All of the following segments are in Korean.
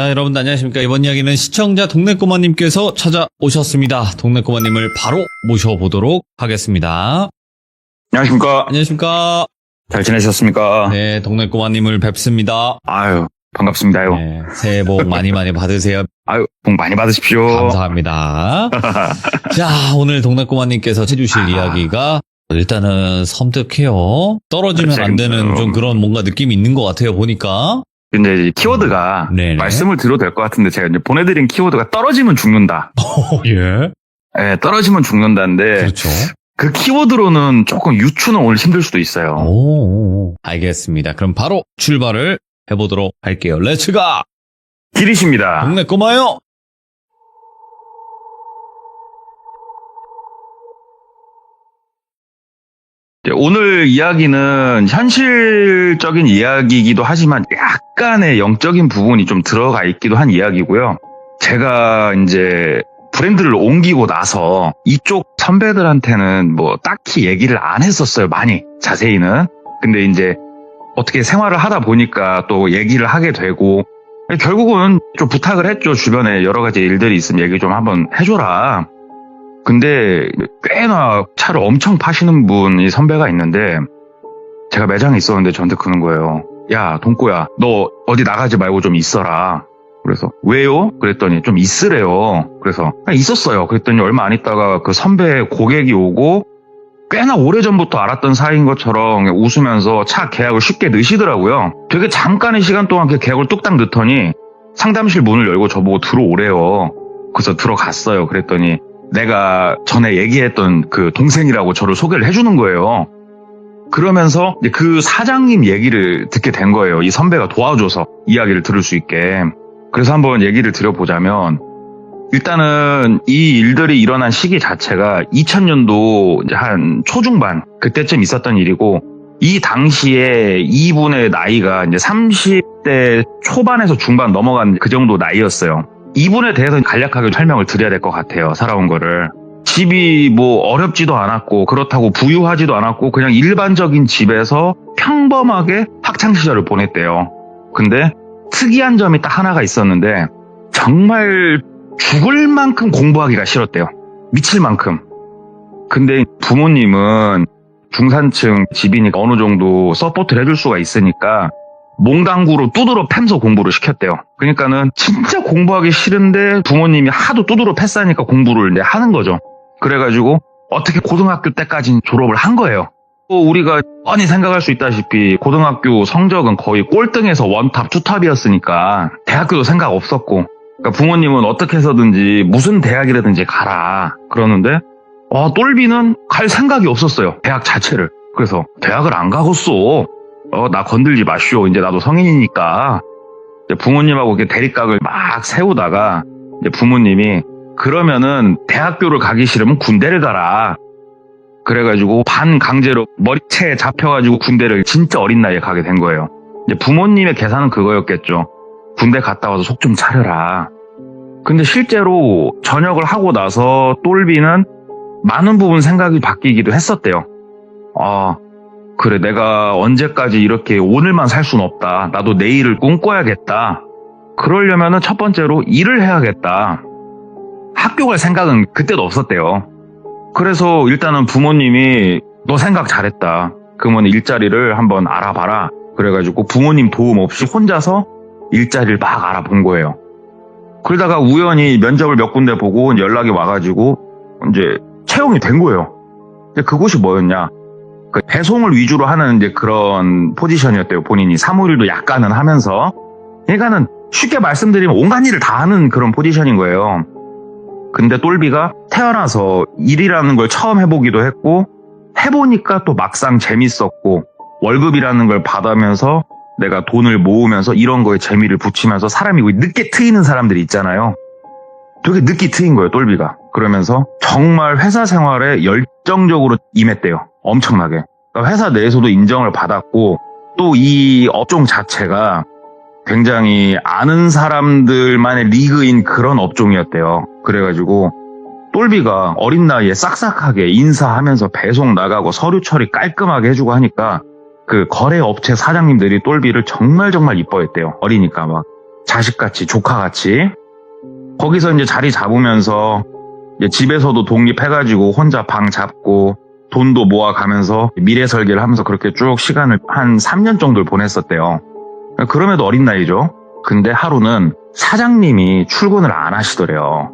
자, 여러분 안녕하십니까. 이번 이야기는 시청자 동네꼬마님께서 찾아오셨습니다. 동네꼬마님을 바로 모셔보도록 하겠습니다. 안녕하십니까. 안녕하십니까. 잘 지내셨습니까? 네, 동네꼬마님을 뵙습니다. 아유, 반갑습니다요. 네, 새해 복 많이 받으세요. 아유, 복 많이 받으십시오. 감사합니다. 자, 오늘 동네꼬마님께서 해주실 이야기가 일단은 섬뜩해요. 떨어지면 안 되는 좀 그런 뭔가 느낌이 있는 것 같아요, 보니까. 근데 키워드가 네네. 말씀을 드려도 될 것 같은데 제가 이제 보내드린 키워드가 떨어지면 죽는다. 예. 네, 떨어지면 죽는다인데 그렇죠. 그 키워드로는 조금 유추는 오늘 힘들 수도 있어요. 오, 알겠습니다. 그럼 바로 출발을 해보도록 할게요. 렛츠가! 길이십니다. 동네꼬마요! 오늘 이야기는 현실적인 이야기이기도 하지만 약간의 영적인 부분이 좀 들어가 있기도 한 이야기고요. 제가 이제 브랜드를 옮기고 나서 이쪽 선배들한테는 뭐 딱히 얘기를 안 했었어요. 많이 자세히는. 근데 이제 어떻게 생활을 하다 보니까 또 얘기를 하게 되고 결국은 좀 부탁을 했죠. 주변에 여러 가지 일들이 있으면 얘기 좀 한번 해줘라. 근데 꽤나 차를 엄청 파시는 분이 선배가 있는데 제가 매장에 있었는데 저한테 그러는 거예요. 야, 동꼬야, 너 어디 나가지 말고 좀 있어라. 그래서 왜요? 그랬더니 좀 있으래요. 그래서 있었어요. 그랬더니 얼마 안 있다가 그 선배 고객이 오고 꽤나 오래전부터 알았던 사이인 것처럼 웃으면서 차 계약을 쉽게 넣으시더라고요. 되게 잠깐의 시간 동안 그 계약을 뚝딱 넣더니 상담실 문을 열고 저보고 들어오래요. 그래서 들어갔어요. 그랬더니 내가 전에 얘기했던 그 동생이라고 저를 소개를 해주는 거예요. 그러면서 이제 그 사장님 얘기를 듣게 된 거예요. 이 선배가 도와줘서 이야기를 들을 수 있게. 그래서 한번 얘기를 드려보자면 일단은 이 일들이 일어난 시기 자체가 2000년도 이제 한 초중반 그때쯤 있었던 일이고 이 당시에 이분의 나이가 이제 30대 초반에서 중반 넘어간 그 정도 나이였어요. 이분에 대해서 간략하게 설명을 드려야 될 것 같아요. 살아온 거를. 집이 뭐 어렵지도 않았고 그렇다고 부유하지도 않았고 그냥 일반적인 집에서 평범하게 학창시절을 보냈대요. 근데 특이한 점이 딱 하나가 있었는데 정말 죽을 만큼 공부하기가 싫었대요. 미칠 만큼. 근데 부모님은 중산층 집이니까 어느 정도 서포트를 해줄 수가 있으니까 몽당구로 두드러 패면서 공부를 시켰대요. 그러니까는 진짜 공부하기 싫은데 부모님이 하도 두드러 패싸니까 공부를 이제 하는 거죠. 그래가지고 어떻게 고등학교 때까지 졸업을 한 거예요. 또 우리가 뻔히 생각할 수 있다시피 고등학교 성적은 거의 꼴등에서 원탑, 투탑이었으니까 대학교도 생각 없었고 그러니까 부모님은 어떻게 해서든지 무슨 대학이라든지 가라 그러는데 똘비는 갈 생각이 없었어요. 대학 자체를. 그래서 대학을 안 가겠어. 나 건들지 마시오. 이제 나도 성인이니까. 이제 부모님하고 이렇게 대립각을 막 세우다가 이제 부모님이 그러면은 대학교를 가기 싫으면 군대를 가라. 그래가지고 반강제로 머리채에 잡혀가지고 군대를 진짜 어린 나이에 가게 된 거예요. 이제 부모님의 계산은 그거였겠죠. 군대 갔다 와서 속 좀 차려라. 근데 실제로 전역을 하고 나서 똘비는 많은 부분 생각이 바뀌기도 했었대요. 그래, 내가 언제까지 이렇게 오늘만 살 순 없다. 나도 내일을 꿈꿔야겠다. 그러려면은 첫 번째로 일을 해야겠다. 학교 갈 생각은 그때도 없었대요. 그래서 일단은 부모님이 너 생각 잘했다. 그러면 일자리를 한번 알아봐라. 그래가지고 부모님 도움 없이 혼자서 일자리를 막 알아본 거예요. 그러다가 우연히 면접을 몇 군데 보고 연락이 와가지고 이제 채용이 된 거예요. 근데 그곳이 뭐였냐? 그 배송을 위주로 하는 이제 그런 포지션이었대요. 본인이 사무일도 약간은 하면서. 그러니까는 쉽게 말씀드리면 온갖 일을 다 하는 그런 포지션인 거예요. 근데 똘비가 태어나서 일이라는 걸 처음 해보기도 했고 해보니까 또 막상 재밌었고 월급이라는 걸 받으면서 내가 돈을 모으면서 이런 거에 재미를 붙이면서 사람이 늦게 트이는 사람들이 있잖아요. 되게 늦게 트인 거예요, 똘비가. 그러면서 정말 회사 생활에 열정적으로 임했대요. 엄청나게. 그러니까 회사 내에서도 인정을 받았고 또 이 업종 자체가 굉장히 아는 사람들만의 리그인 그런 업종이었대요. 그래가지고 똘비가 어린 나이에 싹싹하게 인사하면서 배송 나가고 서류 처리 깔끔하게 해주고 하니까 그 거래업체 사장님들이 똘비를 정말 이뻐했대요. 어리니까 막. 자식같이, 조카같이. 거기서 이제 자리 잡으면서 이제 집에서도 독립해가지고 혼자 방 잡고 돈도 모아가면서 미래 설계를 하면서 그렇게 쭉 시간을 한 3년 정도를 보냈었대요. 그럼에도 어린 나이죠. 근데 하루는 사장님이 출근을 안 하시더래요.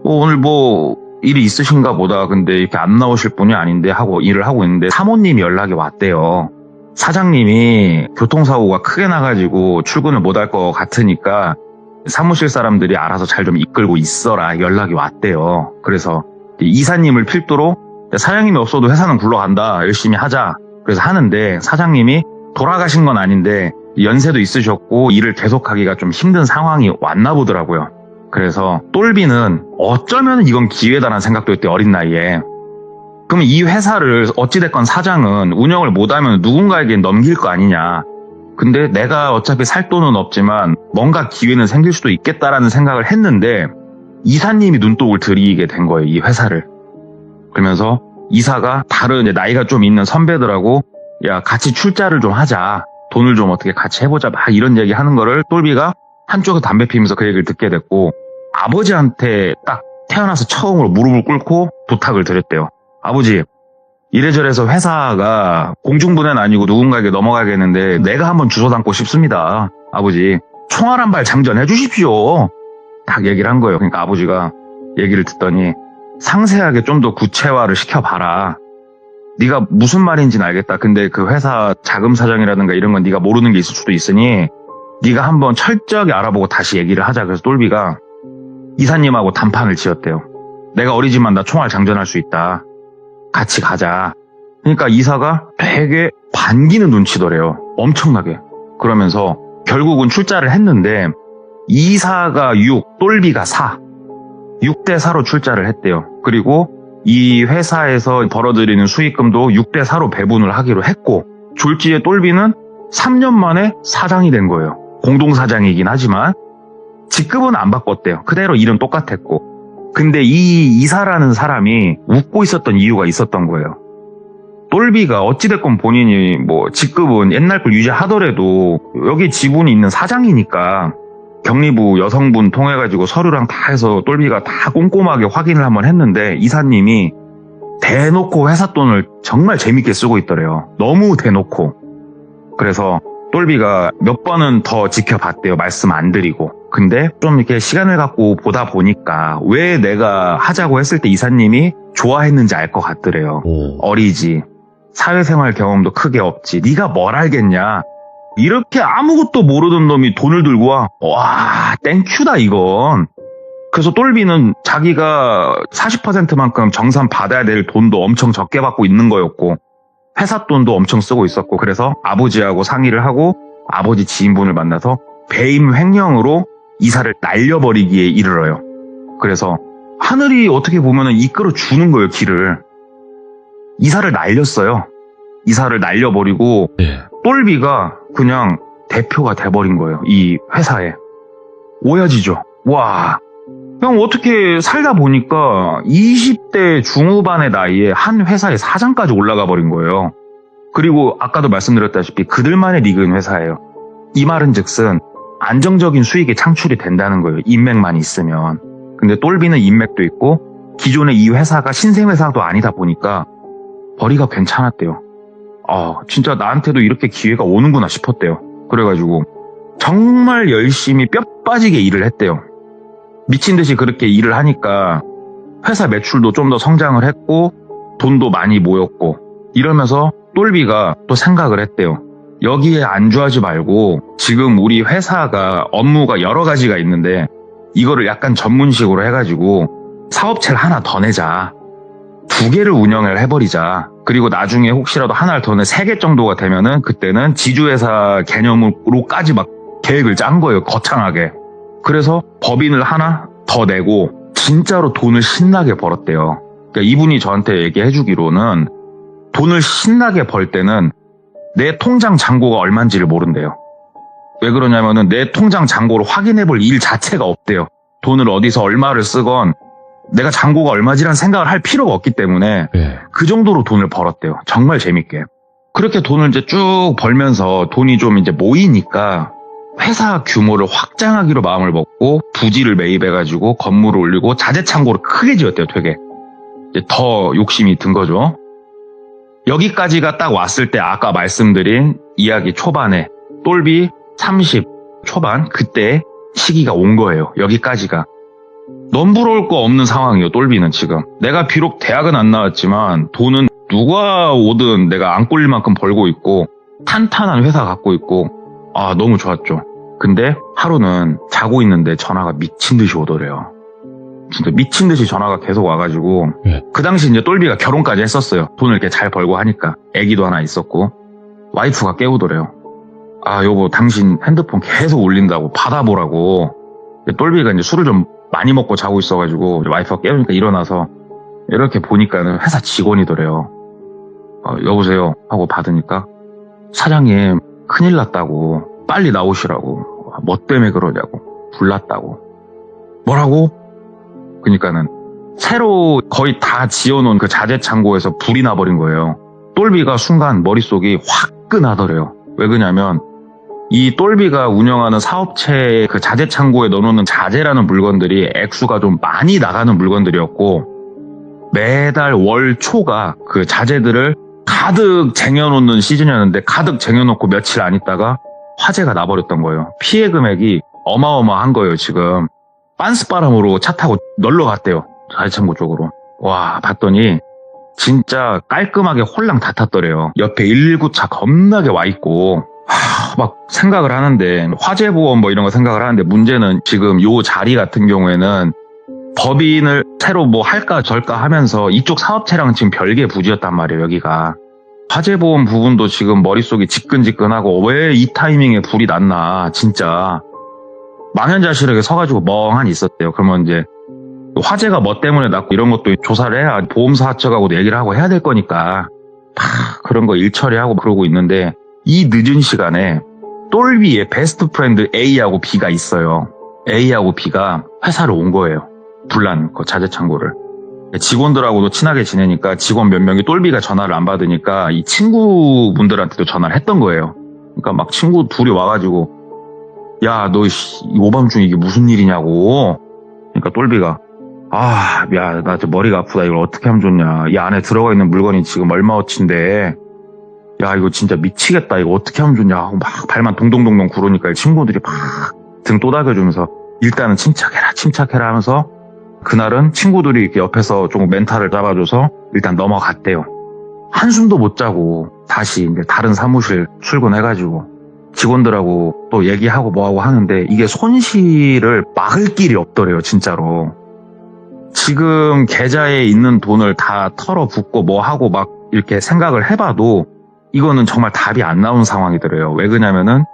오늘 일이 있으신가 보다. 근데 이렇게 안 나오실 분이 아닌데 하고 일을 하고 있는데 사모님이 연락이 왔대요. 사장님이 교통사고가 크게 나가지고 출근을 못 할 것 같으니까 사무실 사람들이 알아서 잘 좀 이끌고 있어라 연락이 왔대요. 그래서 이사님을 필두로 사장님이 없어도 회사는 굴러간다. 열심히 하자. 그래서 하는데 사장님이 돌아가신 건 아닌데 연세도 있으셨고 일을 계속하기가 좀 힘든 상황이 왔나 보더라고요. 그래서 똘비는 어쩌면 이건 기회다라는 생각도 했대, 어린 나이에. 그럼 이 회사를 어찌됐건 사장은 운영을 못하면 누군가에게 넘길 거 아니냐. 근데 내가 어차피 살 돈은 없지만 뭔가 기회는 생길 수도 있겠다라는 생각을 했는데 이사님이 눈독을 들이게 된 거예요, 이 회사를. 그러면서 이사가 다른 이제 나이가 좀 있는 선배들하고 야, 같이 출자를 좀 하자. 돈을 좀 어떻게 같이 해보자. 막 이런 얘기 하는 거를 똘비가 한쪽에서 담배 피면서 그 얘기를 듣게 됐고 아버지한테 딱 태어나서 처음으로 무릎을 꿇고 부탁을 드렸대요. 아버지, 이래저래서 회사가 공중분해는 아니고 누군가에게 넘어가겠는데 내가 한번 주워 담고 싶습니다. 아버지, 총알 한 발 장전해 주십시오. 딱 얘기를 한 거예요. 그러니까 아버지가 얘기를 듣더니 상세하게 좀 더 구체화를 시켜봐라. 네가 무슨 말인지는 알겠다. 근데 그 회사 자금 사정이라든가 이런 건 네가 모르는 게 있을 수도 있으니 네가 한번 철저하게 알아보고 다시 얘기를 하자. 그래서 똘비가 이사님하고 단판을 지었대요. 내가 어리지만 나 총알 장전할 수 있다. 같이 가자. 그러니까 이사가 되게 반기는 눈치더래요. 엄청나게. 그러면서 결국은 출자를 했는데 이사가 6, 똘비가 4. 6대 4로 출자를 했대요. 그리고 이 회사에서 벌어들이는 수익금도 6대 4로 배분을 하기로 했고 졸지에 똘비는 3년 만에 사장이 된 거예요. 공동사장이긴 하지만 직급은 안 바꿨대요. 그대로 일은 똑같았고. 근데 이 이사라는 사람이 웃고 있었던 이유가 있었던 거예요. 똘비가 어찌됐건 본인이 직급은 옛날 걸 유지하더라도 여기 지분이 있는 사장이니까 경리부 여성분 통해가지고 서류랑 다 해서 똘비가 다 꼼꼼하게 확인을 한번 했는데 이사님이 대놓고 회사 돈을 정말 재밌게 쓰고 있더래요. 너무 대놓고. 그래서 똘비가 몇 번은 더 지켜봤대요. 말씀 안 드리고. 근데 좀 이렇게 시간을 갖고 보다 보니까 왜 내가 하자고 했을 때 이사님이 좋아했는지 알 것 같더래요. 어리지. 사회생활 경험도 크게 없지. 네가 뭘 알겠냐. 이렇게 아무것도 모르던 놈이 돈을 들고 와. 와, 땡큐다 이건. 그래서 똘비는 자기가 40%만큼 정산 받아야 될 돈도 엄청 적게 받고 있는 거였고 회사 돈도 엄청 쓰고 있었고 그래서 아버지하고 상의를 하고 아버지 지인분을 만나서 배임 횡령으로 이사를 날려버리기에 이르러요. 그래서 하늘이 어떻게 보면은 이끌어 주는 거예요, 길을. 이사를 날렸어요. 이사를 날려버리고 똘비가 그냥 대표가 돼버린 거예요. 이 회사에. 오야지죠. 와. 그냥 어떻게 살다 보니까 20대 중후반의 나이에 한 회사의 사장까지 올라가 버린 거예요. 그리고 아까도 말씀드렸다시피 그들만의 리그인 회사예요. 이 말은 즉슨 안정적인 수익이 창출이 된다는 거예요. 인맥만 있으면. 근데 똘비는 인맥도 있고 기존의 이 회사가 신생회사도 아니다 보니까 벌이가 괜찮았대요. 진짜 나한테도 이렇게 기회가 오는구나 싶었대요. 그래가지고 정말 열심히 뼈 빠지게 일을 했대요. 미친 듯이 그렇게 일을 하니까 회사 매출도 좀 더 성장을 했고 돈도 많이 모였고 이러면서 똘비가 또 생각을 했대요. 여기에 안주하지 말고 지금 우리 회사가 업무가 여러 가지가 있는데 이거를 약간 전문식으로 해가지고 사업체를 하나 더 내자. 2개를 운영을 해버리자. 그리고 나중에 혹시라도 하나를 더 내 3개 정도가 되면은 그때는 지주회사 개념으로까지 막 계획을 짠 거예요. 거창하게. 그래서 법인을 하나 더 내고 진짜로 돈을 신나게 벌었대요. 그러니까 이분이 저한테 얘기해 주기로는 돈을 신나게 벌 때는 내 통장 잔고가 얼마인지를 모른대요. 왜 그러냐면은 내 통장 잔고를 확인해 볼 일 자체가 없대요. 돈을 어디서 얼마를 쓰건 내가 잔고가 얼마지란 생각을 할 필요가 없기 때문에 그 정도로 돈을 벌었대요. 정말 재밌게. 그렇게 돈을 이제 쭉 벌면서 돈이 좀 이제 모이니까 회사 규모를 확장하기로 마음을 먹고 부지를 매입해가지고 건물을 올리고 자재창고를 크게 지었대요. 되게 이제 더 욕심이 든 거죠. 여기까지가 딱 왔을 때 아까 말씀드린 이야기 초반에 똘비 30 초반 그때 시기가 온 거예요. 여기까지가. 넘부러울 거 없는 상황이에요. 똘비는 지금. 내가 비록 대학은 안 나왔지만 돈은 누가 오든 내가 안 꼴릴 만큼 벌고 있고 탄탄한 회사 갖고 있고 너무 좋았죠. 근데 하루는 자고 있는데 전화가 미친 듯이 오더래요. 진짜 미친 듯이 전화가 계속 와가지고 그 당시 이제 똘비가 결혼까지 했었어요. 돈을 이렇게 잘 벌고 하니까 애기도 하나 있었고 와이프가 깨우더래요. 여보 당신 핸드폰 계속 울린다고 받아보라고. 똘비가 이제 술을 좀 많이 먹고 자고 있어가지고 와이프가 깨우니까 일어나서 이렇게 보니까는 회사 직원이더래요. 여보세요 하고 받으니까 사장님 큰일 났다고 빨리 나오시라고. 뭐 때문에 그러냐고. 불났다고. 뭐라고? 그러니까는 새로 거의 다 지어놓은 그 자재창고에서 불이 나버린 거예요. 똘비가 순간 머릿속이 화끈하더래요. 왜 그러냐면 이 똘비가 운영하는 사업체의 그 자재창고에 넣어놓는 자재라는 물건들이 액수가 좀 많이 나가는 물건들이었고 매달 월 초가 그 자재들을 가득 쟁여놓는 시즌이었는데 가득 쟁여놓고 며칠 안 있다가 화재가 나버렸던 거예요. 피해 금액이 어마어마한 거예요. 지금 빤스바람으로 차 타고 널러 갔대요. 자재창고 쪽으로. 와 봤더니 진짜 깔끔하게 홀랑 다 탔더래요. 옆에 119차 겁나게 와 있고 막 생각을 하는데 화재보험 뭐 이런 거 생각을 하는데 문제는 지금 요 자리 같은 경우에는 법인을 새로 뭐 할까 절까 하면서 이쪽 사업체랑 지금 별개 부지였단 말이에요. 여기가 화재보험 부분도 지금 머릿속이 지끈지끈하고 왜 이 타이밍에 불이 났나 진짜 망연자실하게 서가지고 멍하니 있었대요. 그러면 이제 화재가 뭐 때문에 났고 이런 것도 조사를 해야 보험사 측하고도 얘기를 하고 해야 될 거니까 그런 거 일 처리하고 그러고 있는데 이 늦은 시간에 똘비의 베스트 프렌드 A하고 B가 있어요. A하고 B가 회사를 온 거예요. 불난 그 자재창고를. 직원들하고도 친하게 지내니까 직원 몇 명이 똘비가 전화를 안 받으니까 이 친구분들한테도 전화를 했던 거예요. 그러니까 막 친구 둘이 와가지고 야, 너 오밤중에 이게 무슨 일이냐고. 그러니까 똘비가 야, 나 지금 머리가 아프다. 이걸 어떻게 하면 좋냐. 이 안에 들어가 있는 물건이 지금 얼마어치인데 야, 이거 진짜 미치겠다. 이거 어떻게 하면 좋냐. 하고 막 발만 동동동동 구르니까 친구들이 막 등 또닥여주면서 일단은 침착해라 하면서 그날은 친구들이 이렇게 옆에서 조금 멘탈을 잡아줘서 일단 넘어갔대요. 한숨도 못 자고 다시 이제 다른 사무실 출근해가지고 직원들하고 또 얘기하고 뭐하고 하는데 이게 손실을 막을 길이 없더래요. 진짜로. 지금 계좌에 있는 돈을 다 털어붓고 뭐하고 막 이렇게 생각을 해봐도 이거는 정말 답이 안 나오는 상황이더래요. 왜 그러냐면은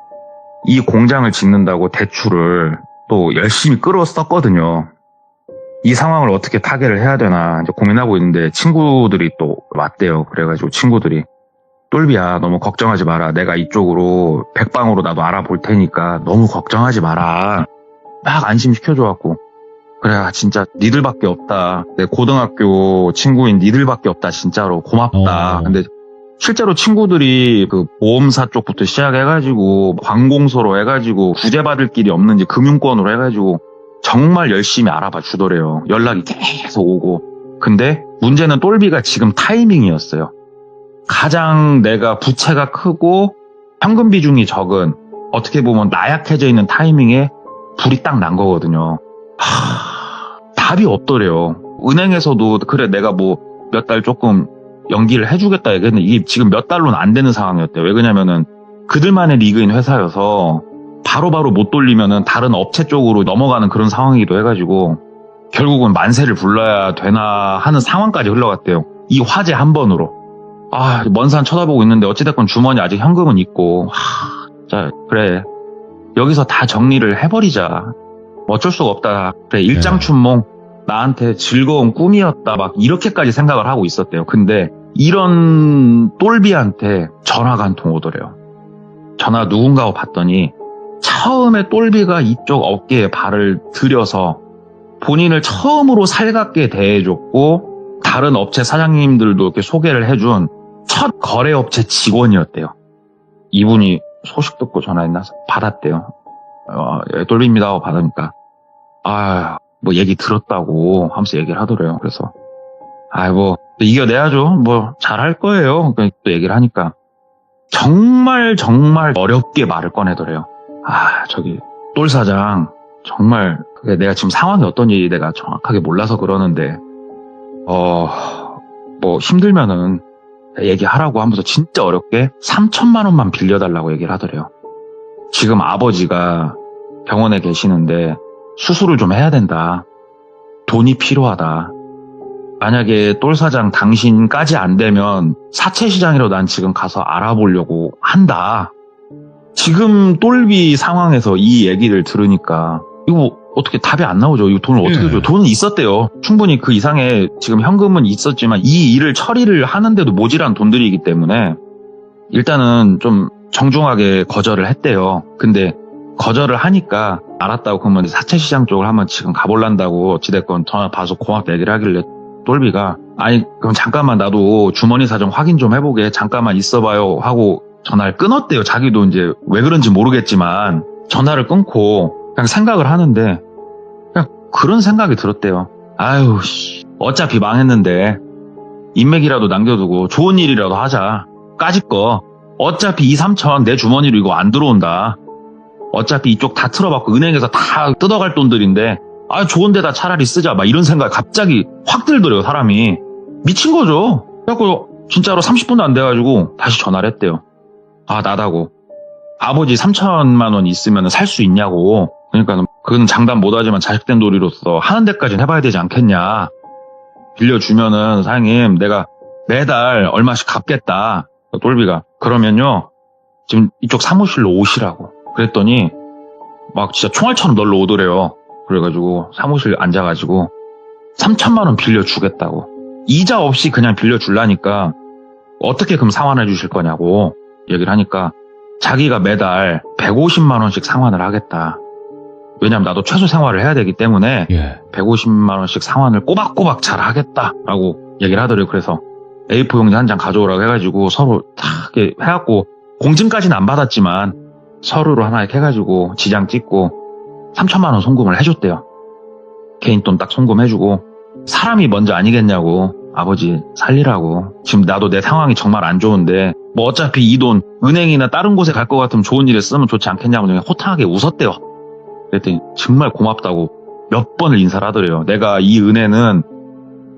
이 공장을 짓는다고 대출을 또 열심히 끌었었거든요. 이 상황을 어떻게 타개를 해야 되나 이제 고민하고 있는데 친구들이 또 왔대요. 그래가지고 친구들이 똘비야 너무 걱정하지 마라. 내가 이쪽으로 백방으로 나도 알아볼 테니까 너무 걱정하지 마라. 막 안심시켜줘갖고 그래 진짜 니들밖에 없다. 내 고등학교 친구인 니들밖에 없다. 진짜로 고맙다. 근데 실제로 친구들이 그 보험사 쪽부터 시작해가지고 관공서로 해가지고 구제받을 길이 없는지 금융권으로 해가지고 정말 열심히 알아봐 주더래요. 연락이 계속 오고. 근데 문제는 똘비가 지금 타이밍이었어요. 가장 내가 부채가 크고 현금 비중이 적은 어떻게 보면 나약해져 있는 타이밍에 불이 딱 난 거거든요. 답이 없더래요. 은행에서도 그래 내가 뭐 몇 달 조금 연기를 해주겠다 얘기했는데 이게 지금 몇 달로는 안 되는 상황이었대요. 왜 그러냐면은 그들만의 리그인 회사여서 바로바로 못 돌리면은 다른 업체 쪽으로 넘어가는 그런 상황이기도 해가지고 결국은 만세를 불러야 되나 하는 상황까지 흘러갔대요. 이 화재 한 번으로. 먼 산 쳐다보고 있는데 어찌됐건 주머니 아직 현금은 있고 자 그래 여기서 다 정리를 해버리자. 어쩔 수가 없다. 그래 일장춘몽 나한테 즐거운 꿈이었다. 막 이렇게까지 생각을 하고 있었대요. 근데 이런 똘비한테 전화가 한 통 오더래요. 전화 누군가 봤더니 처음에 똘비가 이쪽 어깨에 발을 들여서 본인을 처음으로 살갑게 대해줬고 다른 업체 사장님들도 이렇게 소개를 해준 첫 거래업체 직원이었대요. 이분이 소식 듣고 전화했나 받았대요. 똘비입니다 하고 받으니까 뭐 얘기 들었다고 하면서 얘기를 하더래요. 그래서 뭐 이겨내야죠. 뭐 잘할 거예요. 또 얘기를 하니까 정말 어렵게 말을 꺼내더래요. 저기 똘 사장 정말 내가 지금 상황이 어떤지 내가 정확하게 몰라서 그러는데 뭐 힘들면은 얘기하라고 하면서 진짜 어렵게 3천만 원만 빌려달라고 얘기를 하더래요. 지금 아버지가 병원에 계시는데 수술을 좀 해야 된다. 돈이 필요하다. 만약에 똘 사장 당신까지 안 되면 사채 시장이라도 난 지금 가서 알아보려고 한다. 지금 똘비 상황에서 이 얘기를 들으니까 이거 어떻게 답이 안 나오죠. 이거 돈을 어떻게 줘요? 돈은 있었대요. 충분히 그 이상의 지금 현금은 있었지만 이 일을 처리를 하는데도 모자란 돈들이기 때문에 일단은 좀 정중하게 거절을 했대요. 근데 거절을 하니까 알았다고 그러면 사채시장 쪽을 한번 지금 가볼란다고 어찌됐건 전화 봐서 고맙다 얘기를 하길래 똘비가 그럼 잠깐만 나도 주머니 사정 확인 좀 해보게 잠깐만 있어봐요 하고 전화를 끊었대요. 자기도 이제 왜 그런지 모르겠지만 전화를 끊고 그냥 생각을 하는데 그냥 그런 생각이 들었대요. 어차피 망했는데 인맥이라도 남겨두고 좋은 일이라도 하자. 까짓 거 어차피 2, 3천 내 주머니로 이거 안 들어온다. 어차피 이쪽 다 틀어봤고 은행에서 다 뜯어갈 돈들인데 좋은 데다 차라리 쓰자 막 이런 생각이 갑자기 확 들더래요. 사람이 미친 거죠. 그래갖고 진짜로 30분도 안 돼가지고 다시 전화를 했대요. 나다고 아버지 3천만 원 있으면 살 수 있냐고. 그러니까 그건 장담 못하지만 자식된 도리로서 하는 데까지는 해봐야 되지 않겠냐. 빌려주면은 사장님 내가 매달 얼마씩 갚겠다. 똘비가 그러면요 지금 이쪽 사무실로 오시라고 그랬더니 막 진짜 총알처럼 널러 오더래요. 그래가지고 사무실 앉아가지고 3천만 원 빌려주겠다고. 이자 없이 그냥 빌려주려니까 어떻게 그럼 상환해 주실 거냐고 얘기를 하니까 자기가 매달 150만 원씩 상환을 하겠다. 왜냐면 나도 최소 생활을 해야 되기 때문에 150만 원씩 상환을 꼬박꼬박 잘 하겠다라고 얘기를 하더래요. 그래서 A4 용지 한 장 가져오라고 해가지고 서로 다 이렇게 해갖고 공증까지는 안 받았지만 서류로 하나 이렇게 해가지고 지장 찍고 3천만 원 송금을 해줬대요. 개인 돈 딱 송금해주고 사람이 먼저 아니겠냐고 아버지 살리라고. 지금 나도 내 상황이 정말 안 좋은데 뭐 어차피 이 돈 은행이나 다른 곳에 갈 것 같으면 좋은 일에 쓰면 좋지 않겠냐고 그냥 호탕하게 웃었대요. 그랬더니 정말 고맙다고 몇 번을 인사를 하더래요. 내가 이 은혜는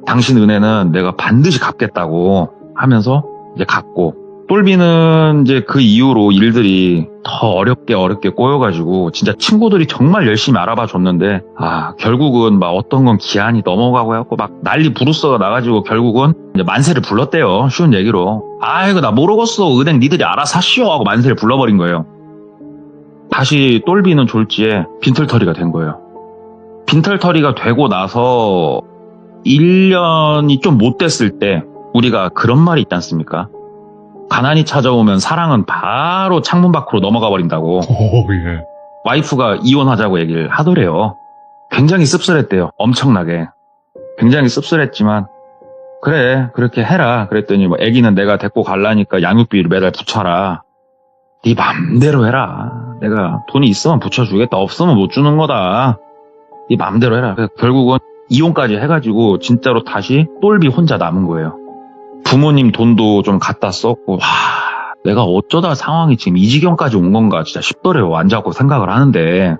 당신 은혜는 내가 반드시 갚겠다고 하면서 이제 갔고 똘비는 이제 그 이후로 일들이 더 어렵게 꼬여가지고 진짜 친구들이 정말 열심히 알아봐 줬는데 결국은 막 어떤 건 기한이 넘어가고 해갖고 막 난리 부르스가 나가지고 결국은 이제 만세를 불렀대요. 쉬운 얘기로. 이거 나 모르겠어. 은행 니들이 알아서 하시오 하고 만세를 불러버린 거예요. 다시 똘비는 졸지에 빈털터리가 된 거예요. 빈털터리가 되고 나서 1년이 좀 못 됐을 때 우리가 그런 말이 있지 않습니까? 가난이 찾아오면 사랑은 바로 창문 밖으로 넘어가 버린다고. 와이프가 이혼하자고 얘기를 하더래요. 굉장히 씁쓸했대요. 엄청나게. 굉장히 씁쓸했지만 그래 그렇게 해라. 그랬더니 뭐 애기는 내가 데리고 갈라니까 양육비를 매달 붙여라. 네 맘대로 해라. 내가 돈이 있으면 붙여주겠다. 없으면 못 주는 거다. 네 맘대로 해라. 그래서 결국은 이혼까지 해가지고 진짜로 다시 똘비 혼자 남은 거예요. 부모님 돈도 좀 갖다 썼고 내가 어쩌다 상황이 지금 이 지경까지 온 건가 진짜 싶더래요. 앉아갖고 생각을 하는데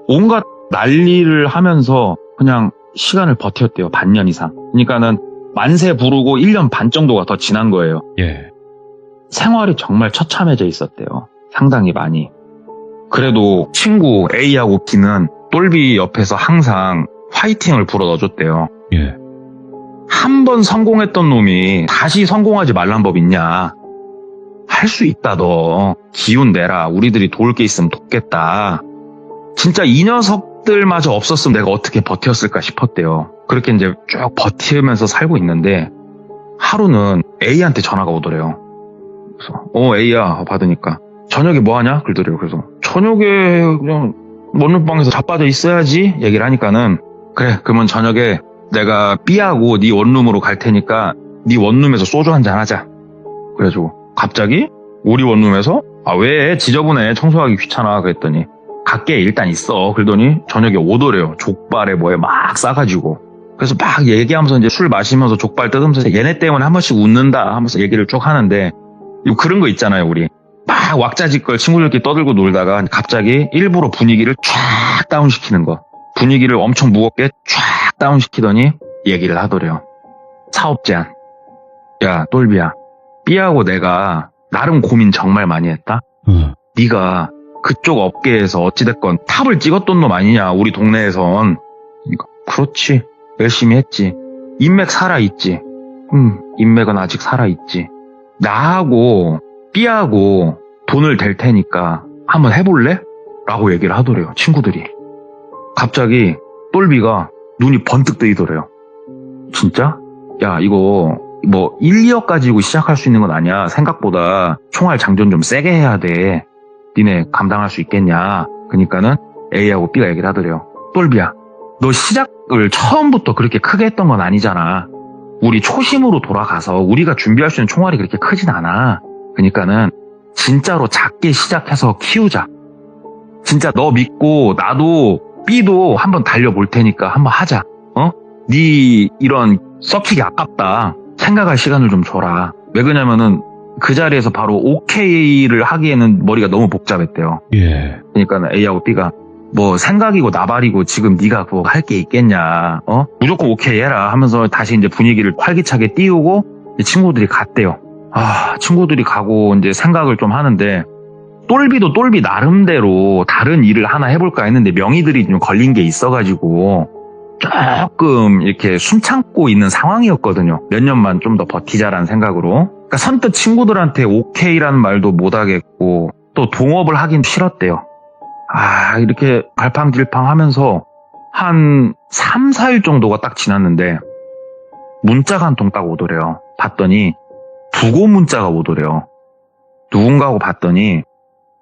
온갖 난리를 하면서 그냥 시간을 버텼대요. 반년 이상. 그러니까는 만세 부르고 1년 반 정도가 더 지난 거예요. 생활이 정말 처참해져 있었대요. 상당히 많이. 그래도 친구 A하고 B는 똘비 옆에서 항상 화이팅을 불어 넣어줬대요. 한 번 성공했던 놈이 다시 성공하지 말란 법 있냐. 할 수 있다 너. 기운 내라. 우리들이 도울 게 있으면 돕겠다. 진짜 이 녀석들마저 없었으면 내가 어떻게 버텼을까 싶었대요. 그렇게 이제 쭉 버티면서 살고 있는데 하루는 A한테 전화가 오더래요. 그래서 A야 받으니까 저녁에 뭐 하냐? 그러더래요. 그래서 저녁에 그냥 원룸방에서 자빠져 있어야지 얘기를 하니까는 그래 그러면 저녁에 내가 B하고 네 원룸으로 갈 테니까 네 원룸에서 소주 한잔 하자. 그래가지고 갑자기 우리 원룸에서 왜 지저분해 청소하기 귀찮아 그랬더니 밖에 일단 있어. 그러더니 저녁에 오더래요. 족발에 뭐에 막 싸가지고. 그래서 막 얘기하면서 이제 술 마시면서 족발 뜯으면서 얘네 때문에 한 번씩 웃는다 하면서 얘기를 쭉 하는데, 그런 거 있잖아요, 우리. 막 왁자지껄 친구들끼리 떠들고 놀다가 갑자기 일부러 분위기를 쫙 다운시키는 거. 분위기를 엄청 무겁게 쫙 다운시키더니 얘기를 하더래요. 사업 제안. 야, 똘비야. B하고 내가 나름 고민 정말 많이 했다. 네가 그쪽 업계에서 어찌됐건 탑을 찍었던 놈 아니냐, 우리 동네에선. 그렇지. 열심히 했지. 인맥 살아있지. 인맥은 아직 살아있지. 나하고 B하고 돈을 댈 테니까 한번 해볼래? 라고 얘기를 하더래요, 친구들이. 갑자기 똘비가 눈이 번뜩 뜨이더래요. 진짜? 야, 이거 뭐 1, 2억 가지고 시작할 수 있는 건 아니야. 생각보다 총알 장전 좀 세게 해야 돼. 니네 감당할 수 있겠냐. 그러니까는 A하고 B가 얘기를 하더래요. 똘비야, 너 시작을 처음부터 그렇게 크게 했던 건 아니잖아. 우리 초심으로 돌아가서 우리가 준비할 수 있는 총알이 그렇게 크진 않아. 그러니까는 진짜로 작게 시작해서 키우자. 진짜 너 믿고 나도 B도 한번 달려볼 테니까 한번 하자. 네 이런 썩히기 아깝다. 생각할 시간을 좀 줘라. 왜 그러냐면은 그 자리에서 바로 오케이를 하기에는 머리가 너무 복잡했대요. 예. 그러니까 A하고 B가 뭐 생각이고 나발이고 지금 네가 뭐 할 게 있겠냐. 무조건 오케이 해라 하면서 다시 이제 분위기를 활기차게 띄우고 이제 친구들이 갔대요. 친구들이 가고 이제 생각을 좀 하는데, 똘비도 똘비 나름대로 다른 일을 하나 해볼까 했는데 명의들이 좀 걸린 게 있어가지고 조금 이렇게 숨 참고 있는 상황이었거든요. 몇 년만 좀 더 버티자라는 생각으로. 그러니까 선뜻 친구들한테 오케이라는 말도 못하겠고 또 동업을 하긴 싫었대요. 이렇게 갈팡질팡 하면서 한 3, 4일 정도가 딱 지났는데 문자가 한 통 딱 오더래요. 봤더니 부고 문자가 오더래요. 누군가하고 봤더니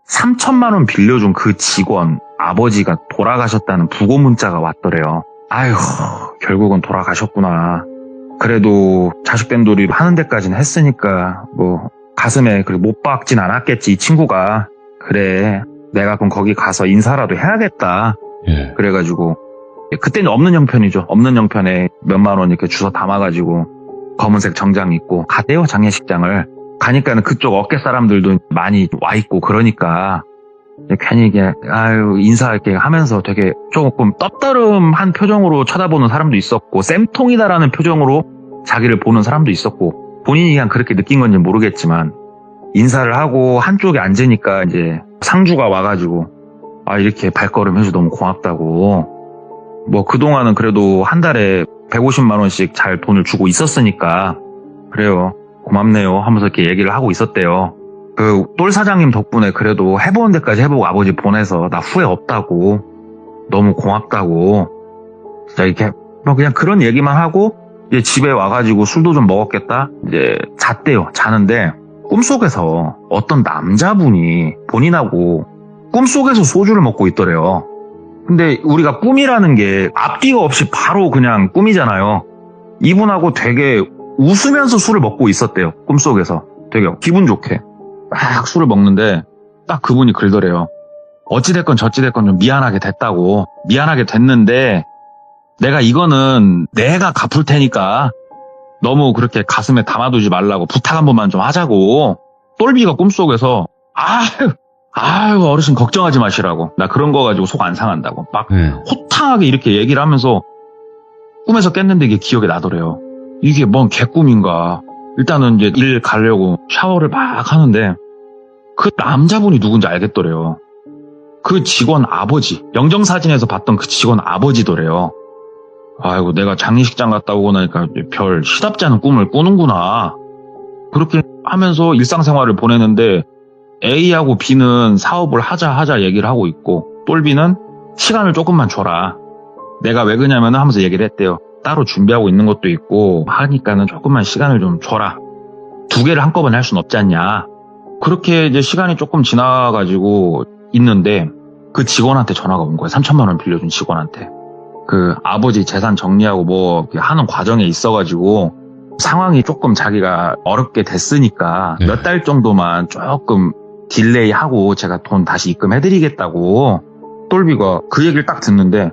3천만 원 빌려준 그 직원 아버지가 돌아가셨다는 부고 문자가 왔더래요. 아휴, 결국은 돌아가셨구나. 그래도 자식된 도리 하는 데까지는 했으니까 뭐 가슴에 못 박진 않았겠지, 이 친구가. 그래, 내가 그럼 거기 가서 인사라도 해야겠다. 예. 그래가지고 그때는 없는 형편이죠. 없는 형편에 몇만 원 이렇게 주워 담아가지고 검은색 정장 입고 갔대요, 장례식장을. 가니까는 그쪽 업계 사람들도 많이 와 있고 그러니까 괜히 이게 인사 이렇게 하면서 되게 조금 떡더름한 표정으로 쳐다보는 사람도 있었고, 쌤통이다라는 표정으로 자기를 보는 사람도 있었고, 본인이 그냥 그렇게 느낀 건지 모르겠지만 인사를 하고 한쪽에 앉으니까 이제 상주가 와가지고 이렇게 발걸음 해줘 너무 고맙다고, 뭐 그동안은 그래도 한 달에 150만 원씩 잘 돈을 주고 있었으니까 그래요, 고맙네요 하면서 이렇게 얘기를 하고 있었대요. 그 똘 사장님 덕분에 그래도 해보는 데까지 해보고 아버지 보내서 나 후회 없다고, 너무 고맙다고, 진짜 이렇게 뭐 그냥 그런 얘기만 하고 이제 집에 와가지고 술도 좀 먹었겠다 이제 잤대요. 자는데 꿈속에서 어떤 남자분이 본인하고 꿈속에서 소주를 먹고 있더래요. 근데 우리가 꿈이라는 게 앞뒤가 없이 바로 그냥 꿈이잖아요. 이분하고 되게 웃으면서 술을 먹고 있었대요. 꿈속에서 되게 기분 좋게 막 술을 먹는데 딱 그분이 그러더래요. 어찌됐건 저찌됐건 좀 미안하게 됐다고. 미안하게 됐는데 내가 이거는 내가 갚을 테니까 너무 그렇게 가슴에 담아두지 말라고, 부탁 한 번만 좀 하자고. 똘비가 꿈속에서 아유 어르신 걱정하지 마시라고, 나 그런 거 가지고 속 안 상한다고 막 호탕하게 이렇게 얘기를 하면서 꿈에서 깼는데 이게 기억이 나더래요. 이게 뭔 개꿈인가. 일단은 이제 일 가려고 샤워를 막 하는데 그 남자분이 누군지 알겠더래요. 그 직원 아버지, 영정사진에서 봤던 그 직원 아버지더래요. 아이고, 내가 장례식장 갔다 오고 나니까 별 시답지 않은 꿈을 꾸는구나. 그렇게 하면서 일상생활을 보내는데 A하고 B는 사업을 하자 얘기를 하고 있고, 똘비는 시간을 조금만 줘라. 내가 왜 그러냐면 하면서 얘기를 했대요. 따로 준비하고 있는 것도 있고 하니까는 조금만 시간을 좀 줘라. 두 개를 한꺼번에 할 순 없지 않냐. 그렇게 이제 시간이 조금 지나가지고 있는데 그 직원한테 전화가 온 거예요. 3천만 원 빌려준 직원한테. 그 아버지 재산 정리하고 뭐 하는 과정에 있어가지고 상황이 조금 자기가 어렵게 됐으니까 몇 달 정도만 조금 딜레이하고 제가 돈 다시 입금해드리겠다고 똘비가 그 얘기를 딱 듣는데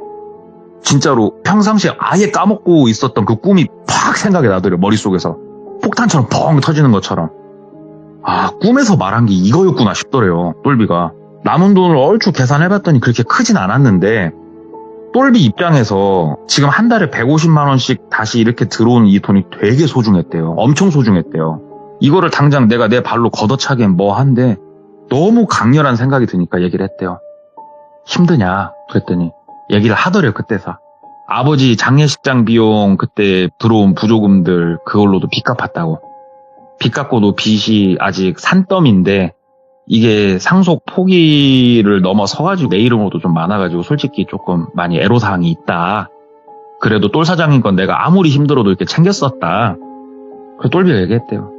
진짜로 평상시에 아예 까먹고 있었던 그 꿈이 팍 생각이 나더래요. 머릿속에서. 폭탄처럼 뻥 터지는 것처럼. 아, 꿈에서 말한 게 이거였구나 싶더래요. 똘비가. 남은 돈을 얼추 계산해봤더니 그렇게 크진 않았는데 똘비 입장에서 지금 한 달에 150만 원씩 다시 이렇게 들어오는 이 돈이 되게 소중했대요. 엄청 소중했대요. 이거를 당장 내가 내 발로 걷어차기엔 뭐 한데 너무 강렬한 생각이 드니까 얘기를 했대요. 힘드냐? 그랬더니 얘기를 하더래요. 그때서. 아버지 장례식장 비용 그때 들어온 부조금들 그걸로도 빚 갚았다고. 빚 갚고도 빚이 아직 산더미인데 이게 상속 포기를 넘어서가지고 내 이름으로도 좀 많아가지고 솔직히 조금 많이 애로사항이 있다. 그래도 똘 사장인 건 내가 아무리 힘들어도 이렇게 챙겼었다. 그래서 똘비가 얘기했대요.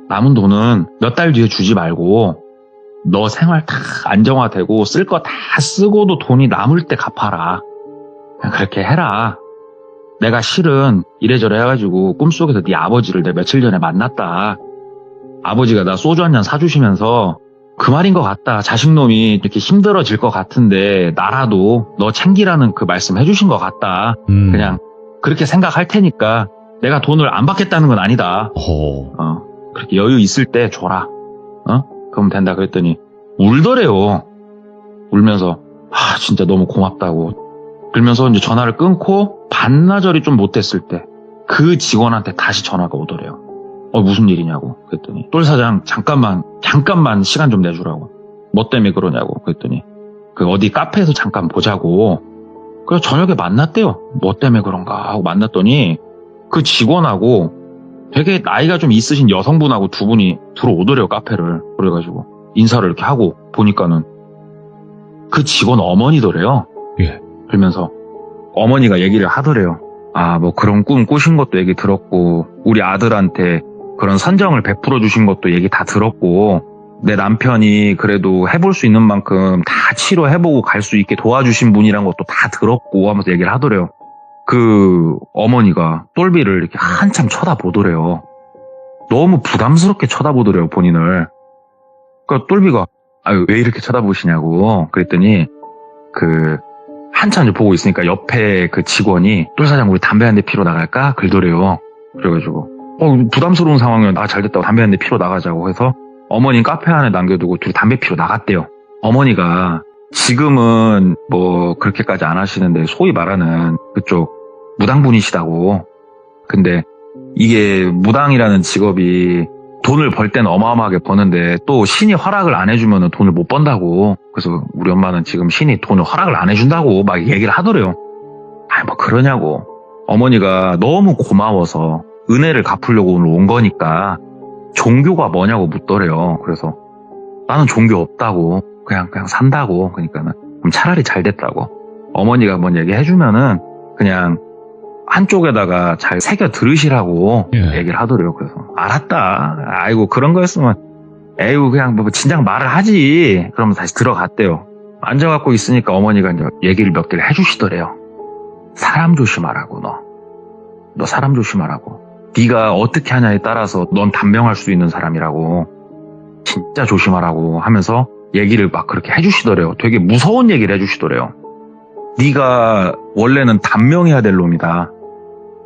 남은 돈은 몇 달 뒤에 주지 말고 너 생활 다 안정화되고 쓸 거 다 쓰고도 돈이 남을 때 갚아라. 그냥 그렇게 해라. 내가 실은 이래저래 해가지고 꿈속에서 네 아버지를 내가 며칠 전에 만났다. 아버지가 나 소주 한 잔 사주시면서 그 말인 것 같다. 자식놈이 이렇게 힘들어질 것 같은데 나라도 너 챙기라는 그 말씀 해주신 것 같다. 그냥 그렇게 생각할 테니까 내가 돈을 안 받겠다는 건 아니다. 그렇게 여유 있을 때 줘라. 그럼 된다. 그랬더니 울더래요. 울면서 진짜 너무 고맙다고. 그러면서 이제 전화를 끊고 반나절이 좀 못 됐을 때 그 직원한테 다시 전화가 오더래요. 무슨 일이냐고. 그랬더니 똘 사장 잠깐만 시간 좀 내주라고. 뭐 때문에 그러냐고. 그랬더니 그 어디 카페에서 잠깐 보자고. 그래서 저녁에 만났대요. 뭐 때문에 그런가 하고 만났더니 그 직원하고 되게 나이가 좀 있으신 여성분하고 두 분이 들어오더래요. 카페를. 그래가지고 인사를 이렇게 하고 보니까는 그 직원 어머니더래요. 예. 그러면서 어머니가 얘기를 하더래요. 뭐 그런 꿈 꾸신 것도 얘기 들었고 우리 아들한테 그런 선정을 베풀어 주신 것도 얘기 다 들었고 내 남편이 그래도 해볼 수 있는 만큼 다 치료해보고 갈 수 있게 도와주신 분이란 것도 다 들었고 하면서 얘기를 하더래요. 그 어머니가 똘비를 이렇게 한참 쳐다보더래요. 너무 부담스럽게 쳐다보더래요, 본인을. 그러니까 똘비가 왜 이렇게 쳐다보시냐고 그랬더니 한참 이제 보고 있으니까 옆에 그 직원이 똘 사장 우리 담배 한 대 피러 나갈까? 그러더래요. 그래가지고 부담스러운 상황이면 잘 됐다고 담배 한 대 피러 나가자고 해서 어머니 카페 안에 남겨두고 둘이 담배 피러 나갔대요. 어머니가 지금은 뭐 그렇게까지 안 하시는데 소위 말하는 그쪽 무당분이시다고. 근데 이게 무당이라는 직업이 돈을 벌 때는 어마어마하게 버는데 또 신이 허락을 안 해주면 돈을 못 번다고. 그래서 우리 엄마는 지금 신이 돈을 허락을 안 해준다고 막 얘기를 하더래요. 뭐 그러냐고. 어머니가 너무 고마워서 은혜를 갚으려고 오늘 온 거니까 종교가 뭐냐고 묻더래요. 그래서 나는 종교 없다고. 그냥 산다고. 그러니까는 그럼 차라리 잘 됐다고. 어머니가 뭔 얘기 해주면은 그냥 한쪽에다가 잘 새겨 들으시라고 얘기를 하더래요. 그래서 알았다. 아이고 그런 거였으면 그냥 뭐 진작 말을 하지. 그러면 다시 들어갔대요. 앉아갖고 있으니까 어머니가 이제 얘기를 몇 개를 해주시더래요. 사람 조심하라고 너 사람 조심하라고. 네가 어떻게 하냐에 따라서 넌 단명할 수 있는 사람이라고. 진짜 조심하라고 하면서 얘기를 막 그렇게 해주시더래요. 되게 무서운 얘기를 해주시더래요. 네가 원래는 단명해야 될 놈이다.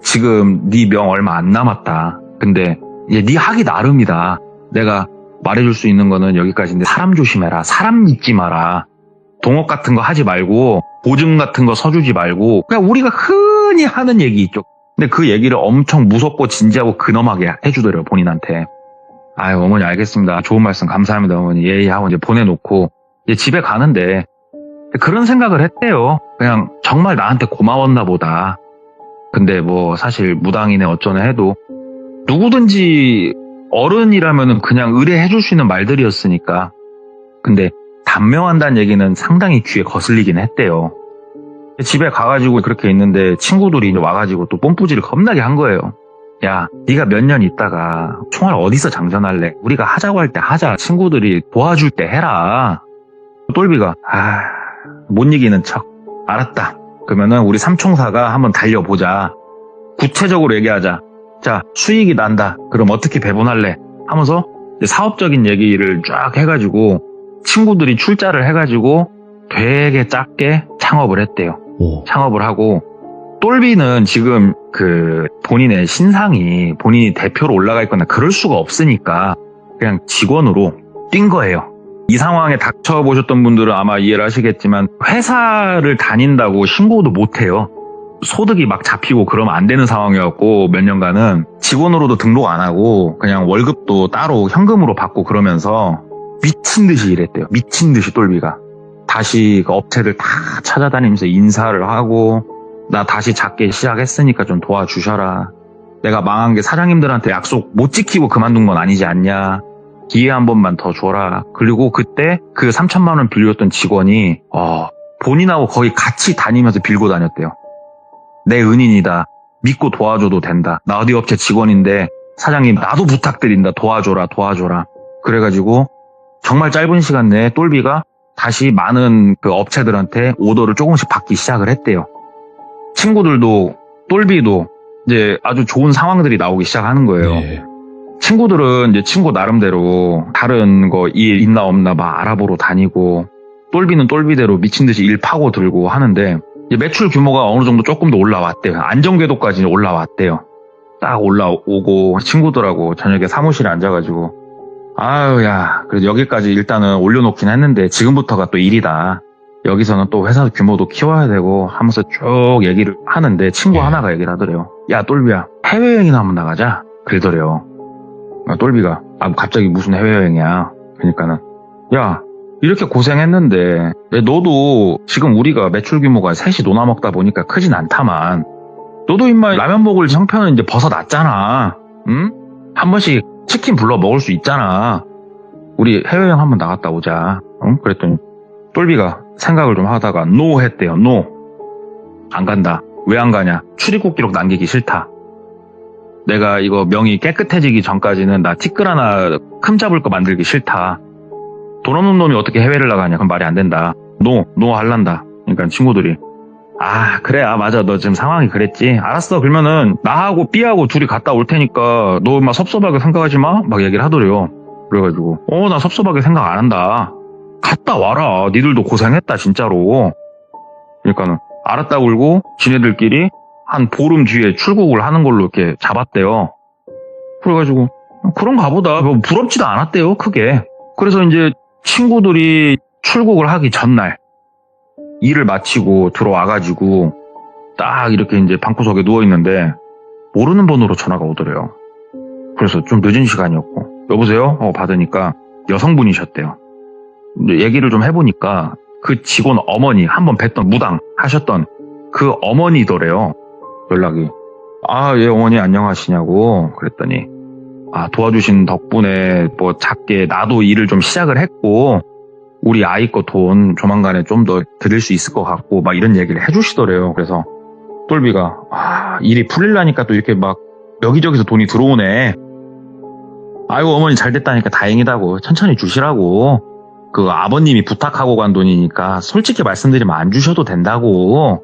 지금 네 명 얼마 안 남았다. 근데 이제 네 하기 나름이다. 내가 말해줄 수 있는 거는 여기까지인데 사람 조심해라. 사람 믿지 마라. 동업 같은 거 하지 말고 보증 같은 거 서주지 말고 그냥 우리가 흔히 하는 얘기 있죠. 근데 그 얘기를 엄청 무섭고 진지하고 근엄하게 해주더래요. 본인한테. 어머니 알겠습니다. 좋은 말씀 감사합니다. 어머니 예 하고 이제 보내놓고 이제 집에 가는데 그런 생각을 했대요. 그냥 정말 나한테 고마웠나 보다. 근데 뭐 사실 무당이네 어쩌네 해도 누구든지 어른이라면은 그냥 의뢰해 줄 수 있는 말들이었으니까. 근데 단명한다는 얘기는 상당히 귀에 거슬리긴 했대요. 집에 가가지고 그렇게 있는데 친구들이 와가지고 또 뽐뿌지를 겁나게 한 거예요. 야, 네가 몇 년 있다가 총알 어디서 장전할래? 우리가 하자고 할 때 하자. 친구들이 도와줄 때 해라. 똘비가 못 이기는 척. 알았다. 그러면은 우리 삼총사가 한번 달려보자. 구체적으로 얘기하자. 자, 수익이 난다. 그럼 어떻게 배분할래? 하면서 이제 사업적인 얘기를 쫙 해가지고 친구들이 출자를 해가지고 되게 작게 창업을 했대요. 오. 창업을 하고 똘비는 지금 그 본인의 신상이 본인이 대표로 올라가 있거나 그럴 수가 없으니까 그냥 직원으로 뛴 거예요. 이 상황에 닥쳐보셨던 분들은 아마 이해를 하시겠지만 회사를 다닌다고 신고도 못해요. 소득이 막 잡히고 그러면 안 되는 상황이었고 몇 년간은 직원으로도 등록 안 하고 그냥 월급도 따로 현금으로 받고 그러면서 미친 듯이 일했대요. 미친 듯이 똘비가. 다시 그 업체들 다 찾아다니면서 인사를 하고 나 다시 작게 시작했으니까 좀 도와주셔라. 내가 망한 게 사장님들한테 약속 못 지키고 그만둔 건 아니지 않냐. 기회 한 번만 더 줘라. 그리고 그때 그 3천만 원 빌렸던 직원이 본인하고 거의 같이 다니면서 빌고 다녔대요. 내 은인이다. 믿고 도와줘도 된다. 나 어디 업체 직원인데 사장님 나도 부탁드린다. 도와줘라. 그래가지고 정말 짧은 시간 내에 똘비가 다시 많은 그 업체들한테 오더를 조금씩 받기 시작을 했대요. 친구들도 똘비도 이제 아주 좋은 상황들이 나오기 시작하는 거예요. 네. 친구들은 이제 친구 나름대로 다른 거 일 있나 없나 막 알아보러 다니고 똘비는 똘비대로 미친 듯이 일 파고 들고 하는데 이제 매출 규모가 어느 정도 조금 더 올라왔대요. 안정궤도까지 올라왔대요. 딱 올라오고 친구들하고 저녁에 사무실에 앉아가지고 아유 야 그래도 여기까지 일단은 올려놓긴 했는데 지금부터가 또 일이다. 여기서는 또 회사 규모도 키워야 되고 하면서 쭉 얘기를 하는데 친구 하나가 얘기를 하더래요. 야 똘비야 해외여행이나 한번 나가자. 그러더래요. 똘비가 갑자기 무슨 해외여행이야. 그러니까는 야 이렇게 고생했는데 너도 지금 우리가 매출 규모가 셋이 논아 먹다 보니까 크진 않다만 너도 임마 라면 먹을 형편은 이제 벗어났잖아. 응? 한 번씩 치킨 불러 먹을 수 있잖아. 우리 해외여행 한번 나갔다 오자. 응? 그랬더니 똘비가 생각을 좀 하다가 노 했대요. 노. 안 간다. 왜 안 가냐. 출입국 기록 남기기 싫다. 내가 이거 명이 깨끗해지기 전까지는 나 티끌 하나 흠 잡을 거 만들기 싫다. 돈 없는 놈이 어떻게 해외를 나가냐. 그럼 말이 안 된다. 노 할란다. 그러니까 친구들이 그래 맞아 너 지금 상황이 그랬지. 알았어 그러면은 나하고 B하고 둘이 갔다 올 테니까 너 막 섭섭하게 생각하지 마. 막 얘기를 하더래요. 그래가지고 나 섭섭하게 생각 안 한다. 갔다 와라. 니들도 고생했다 진짜로. 그러니까는 알았다고 그러고 지네들끼리 한 보름 뒤에 출국을 하는 걸로 이렇게 잡았대요. 그래가지고 그런가 보다. 뭐 부럽지도 않았대요 크게. 그래서 이제 친구들이 출국을 하기 전날 일을 마치고 들어와가지고 딱 이렇게 이제 방구석에 누워있는데 모르는 번호로 전화가 오더래요. 그래서 좀 늦은 시간이었고 여보세요? 받으니까 여성분이셨대요. 얘기를 좀 해보니까 그 직원 어머니 한번 뵀던 무당 하셨던 그 어머니더래요. 연락이. 예 어머니 안녕하시냐고 그랬더니 도와주신 덕분에 뭐 작게 나도 일을 좀 시작을 했고 우리 아이 거 돈 조만간에 좀 더 드릴 수 있을 것 같고 막 이런 얘기를 해주시더래요. 그래서 똘비가 일이 풀리려니까 또 이렇게 막 여기저기서 돈이 들어오네. 아이고 어머니 잘 됐다니까 다행이다고 천천히 주시라고. 그 아버님이 부탁하고 간 돈이니까 솔직히 말씀드리면 안 주셔도 된다고.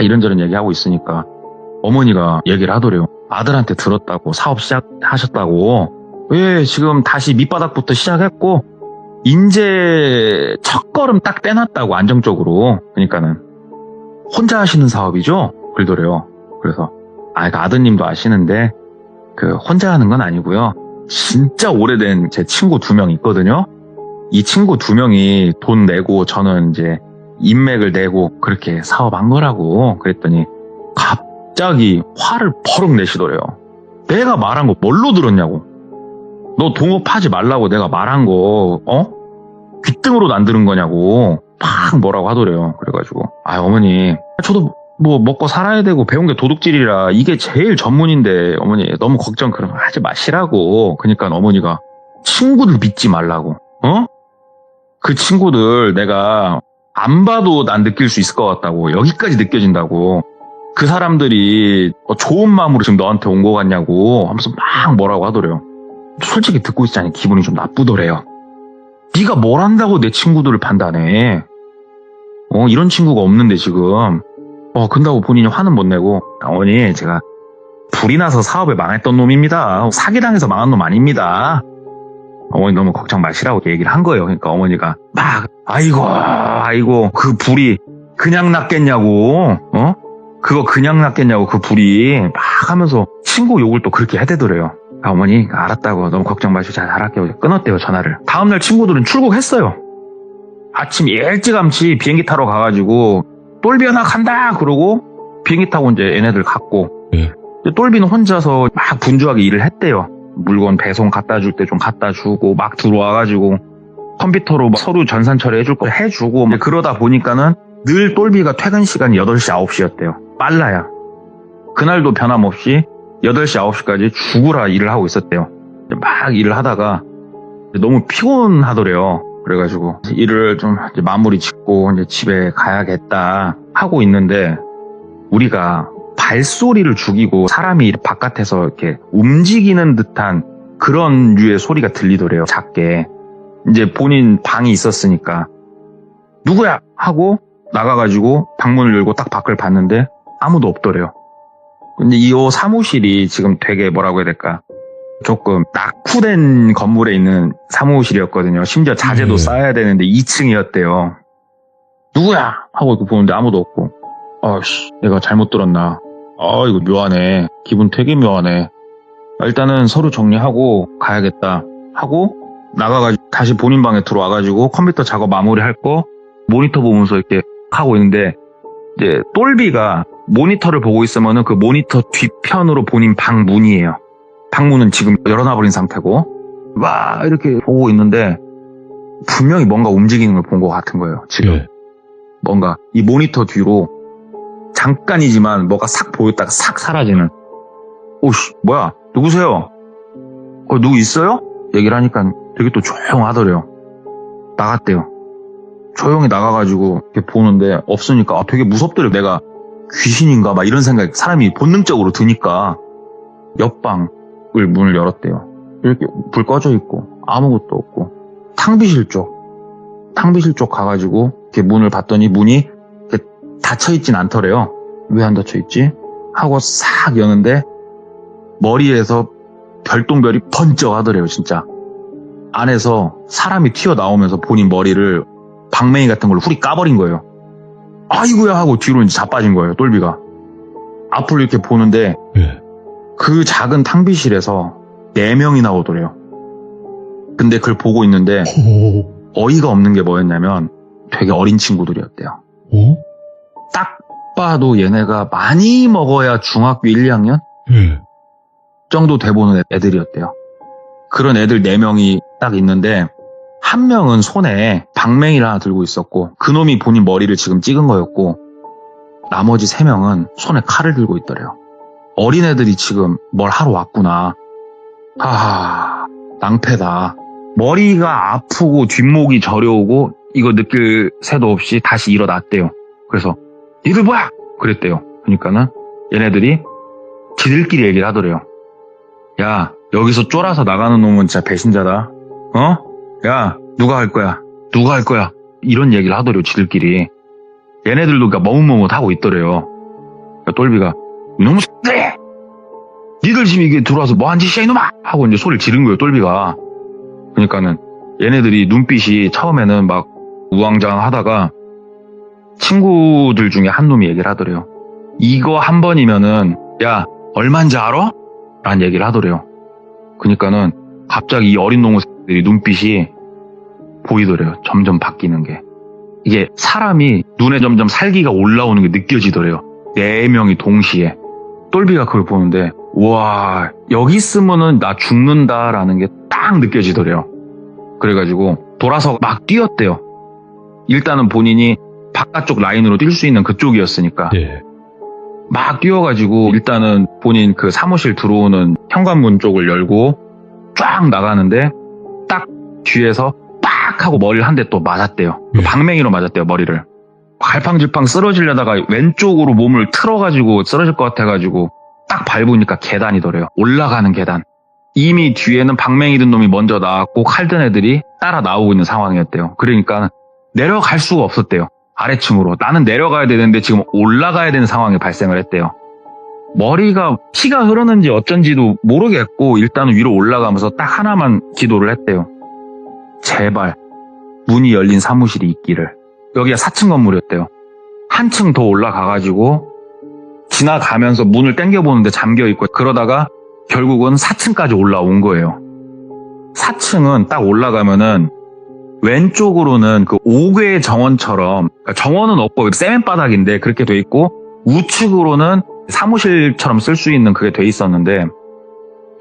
이런저런 얘기하고 있으니까 어머니가 얘기를 하더래요. 아들한테 들었다고 사업 시작하셨다고. 왜 지금 다시 밑바닥부터 시작했고 인제 첫걸음 딱 떼놨다고 안정적으로. 그러니까는 혼자 하시는 사업이죠? 그러더래요. 그래서 그 아드님도 아시는데 그 혼자 하는 건 아니고요. 진짜 오래된 제 친구 2명 있거든요. 이 친구 2명이 돈 내고 저는 이제 인맥을 내고 그렇게 사업한 거라고. 그랬더니 갑자기 화를 버럭 내시더래요. 내가 말한 거 뭘로 들었냐고. 너 동업하지 말라고 내가 말한 거 귀등으로도 안 들은 거냐고 팍 뭐라고 하더래요. 그래가지고 어머니 저도 뭐 먹고 살아야 되고 배운 게 도둑질이라 이게 제일 전문인데 어머니 너무 걱정 그럼 하지 마시라고. 그러니까 어머니가 친구들 믿지 말라고. 그 친구들 내가 안 봐도 난 느낄 수 있을 것 같다고. 여기까지 느껴진다고. 그 사람들이 좋은 마음으로 지금 너한테 온 거 같냐고 하면서 막 뭐라고 하더래요. 솔직히 듣고 있자니 기분이 좀 나쁘더래요. 네가 뭘 한다고 내 친구들을 판단해. 이런 친구가 없는데 지금. 근다고 본인이 화는 못 내고 어머니 제가 불이 나서 사업을 망했던 놈입니다. 사기당해서 망한 놈 아닙니다. 어머니 너무 걱정 마시라고 얘기를 한 거예요. 그러니까 어머니가 막 아이고, 그 불이 그냥 났겠냐고, 그거 그냥 났겠냐고, 그 불이. 막 하면서 친구 욕을 또 그렇게 해대더래요. 어머니, 알았다고. 너무 걱정 마시고 잘 할게요. 끊었대요, 전화를. 다음날 친구들은 출국했어요. 아침 일찌감치 비행기 타러 가가지고, 똘비 하나 간다! 그러고, 비행기 타고 이제 얘네들 갔고, 똘비는 혼자서 막 분주하게 일을 했대요. 물건 배송 갖다 줄 때 좀 갖다 주고, 막 들어와가지고, 컴퓨터로 막 서류 전산 처리해줄 거 해주고, 그러다 보니까는 늘 똘비가 퇴근 시간이 8시, 9시였대요. 빨라야. 그날도 변함없이 8시, 9시까지 죽으라 일을 하고 있었대요. 막 일을 하다가 너무 피곤하더래요. 그래가지고 일을 좀 이제 마무리 짓고 이제 집에 가야겠다 하고 있는데 우리가 발소리를 죽이고 사람이 바깥에서 이렇게 움직이는 듯한 그런 류의 소리가 들리더래요. 작게. 이제 본인 방이 있었으니까 누구야? 하고 나가가지고 방문을 열고 딱 밖을 봤는데 아무도 없더래요. 근데 이 사무실이 지금 되게 뭐라고 해야 될까? 조금 낙후된 건물에 있는 사무실이었거든요. 심지어 자재도 쌓아야 되는데 2층이었대요. 누구야? 하고 이렇게 보는데 아무도 없고. 아씨, 내가 잘못 들었나? 이거 묘하네. 기분 되게 묘하네. 일단은 서류 정리하고 가야겠다 하고 나가가지고 다시 본인 방에 들어와가지고 컴퓨터 작업 마무리할 거 모니터 보면서 이렇게 하고 있는데 이제 똘비가 모니터를 보고 있으면은 그 모니터 뒤편으로 본인 방 문이에요. 방문은 지금 열어놔버린 상태고 와 이렇게 보고 있는데 분명히 뭔가 움직이는 걸 본 것 같은 거예요. 지금 뭔가 이 모니터 뒤로 잠깐이지만 뭐가 싹 보였다가 싹 사라지는. 오씨 뭐야 누구세요? 누구 있어요? 얘기를 하니까 되게 또 조용하더래요. 나갔대요. 조용히 나가가지고 이렇게 보는데 없으니까 되게 무섭더래요. 내가 귀신인가 막 이런 생각이 사람이 본능적으로 드니까 옆방을 문을 열었대요. 이렇게 불 꺼져 있고 아무것도 없고 탕비실 쪽 가가지고 이렇게 문을 봤더니 문이 이렇게 닫혀있진 않더래요. 왜 안 닫혀있지? 하고 싹 여는데 머리에서 별똥별이 번쩍 하더래요. 진짜 안에서 사람이 튀어나오면서 본인 머리를 방맹이 같은 걸로 후리 까버린 거예요. 아이고야 하고 뒤로 이제 자빠진 거예요. 똘비가 앞을 이렇게 보는데 그 작은 탕비실에서 4명이 나오더래요. 근데 그걸 보고 있는데 어이가 없는 게 뭐였냐면 되게 어린 친구들이었대요. 딱 봐도 얘네가 많이 먹어야 중학교 1, 2학년 정도 돼보는 애들이었대요. 그런 애들 4명이 딱 있는데 한 명은 손에 방맹이를 하나 들고 있었고 그놈이 본인 머리를 지금 찍은 거였고 나머지 3명은 손에 칼을 들고 있더래요. 어린애들이 지금 뭘 하러 왔구나. 낭패다. 머리가 아프고 뒷목이 저려오고 이거 느낄 새도 없이 다시 일어났대요. 그래서 니들 뭐야? 그랬대요. 그러니까는 얘네들이 지들끼리 얘기를 하더래요. 야 여기서 쫄아서 나가는 놈은 진짜 배신자다. 야 누가 할 거야? 누가 할 거야? 이런 얘기를 하더래요. 지들끼리. 얘네들도 그러니까 머뭇머뭇하고 있더래요. 그러니까 똘비가 이놈의 새끼들! 니들 지금 이게 들어와서 뭐한 짓이야 이놈아! 하고 이제 소리를 지른 거예요. 똘비가. 그러니까는 얘네들이 눈빛이 처음에는 막 우왕좌왕하다가 친구들 중에 한 놈이 얘기를 하더래요. 이거 한 번이면은 야 얼마인지 알아? 라는 얘기를 하더래요. 그러니까는 갑자기 이 어린 놈들이 눈빛이 보이더래요. 점점 바뀌는 게. 이게 사람이 눈에 점점 살기가 올라오는 게 느껴지더래요. 4명이 동시에. 똘비가 그걸 보는데 와 여기 있으면은 나 죽는다라는 게 딱 느껴지더래요. 그래가지고 돌아서 막 뛰었대요. 일단은 본인이 바깥쪽 라인으로 뛸 수 있는 그쪽이었으니까 막 뛰어가지고 일단은 본인 그 사무실 들어오는 현관문 쪽을 열고 쫙 나가는데 딱 뒤에서 빡 하고 머리를 한 대 또 맞았대요. 방맹이로 맞았대요. 머리를. 갈팡질팡 쓰러지려다가 왼쪽으로 몸을 틀어가지고 쓰러질 것 같아가지고 딱 밟으니까 계단이더래요. 올라가는 계단. 이미 뒤에는 방맹이 든 놈이 먼저 나왔고 칼 든 애들이 따라 나오고 있는 상황이었대요. 그러니까 내려갈 수가 없었대요. 아래층으로. 나는 내려가야 되는데 지금 올라가야 되는 상황이 발생을 했대요. 머리가 피가 흐르는지 어쩐지도 모르겠고 일단은 위로 올라가면서 딱 하나만 기도를 했대요. 제발 문이 열린 사무실이 있기를. 여기가 4층 건물이었대요. 한층 더 올라가가지고 지나가면서 문을 당겨보는데 잠겨있고, 그러다가 결국은 4층까지 올라온 거예요. 4층은 딱 올라가면은 왼쪽으로는 그 5개 정원처럼, 그러니까 정원은 없고 세면바닥인데 그렇게 돼 있고, 우측으로는 사무실처럼 쓸 수 있는 그게 돼 있었는데,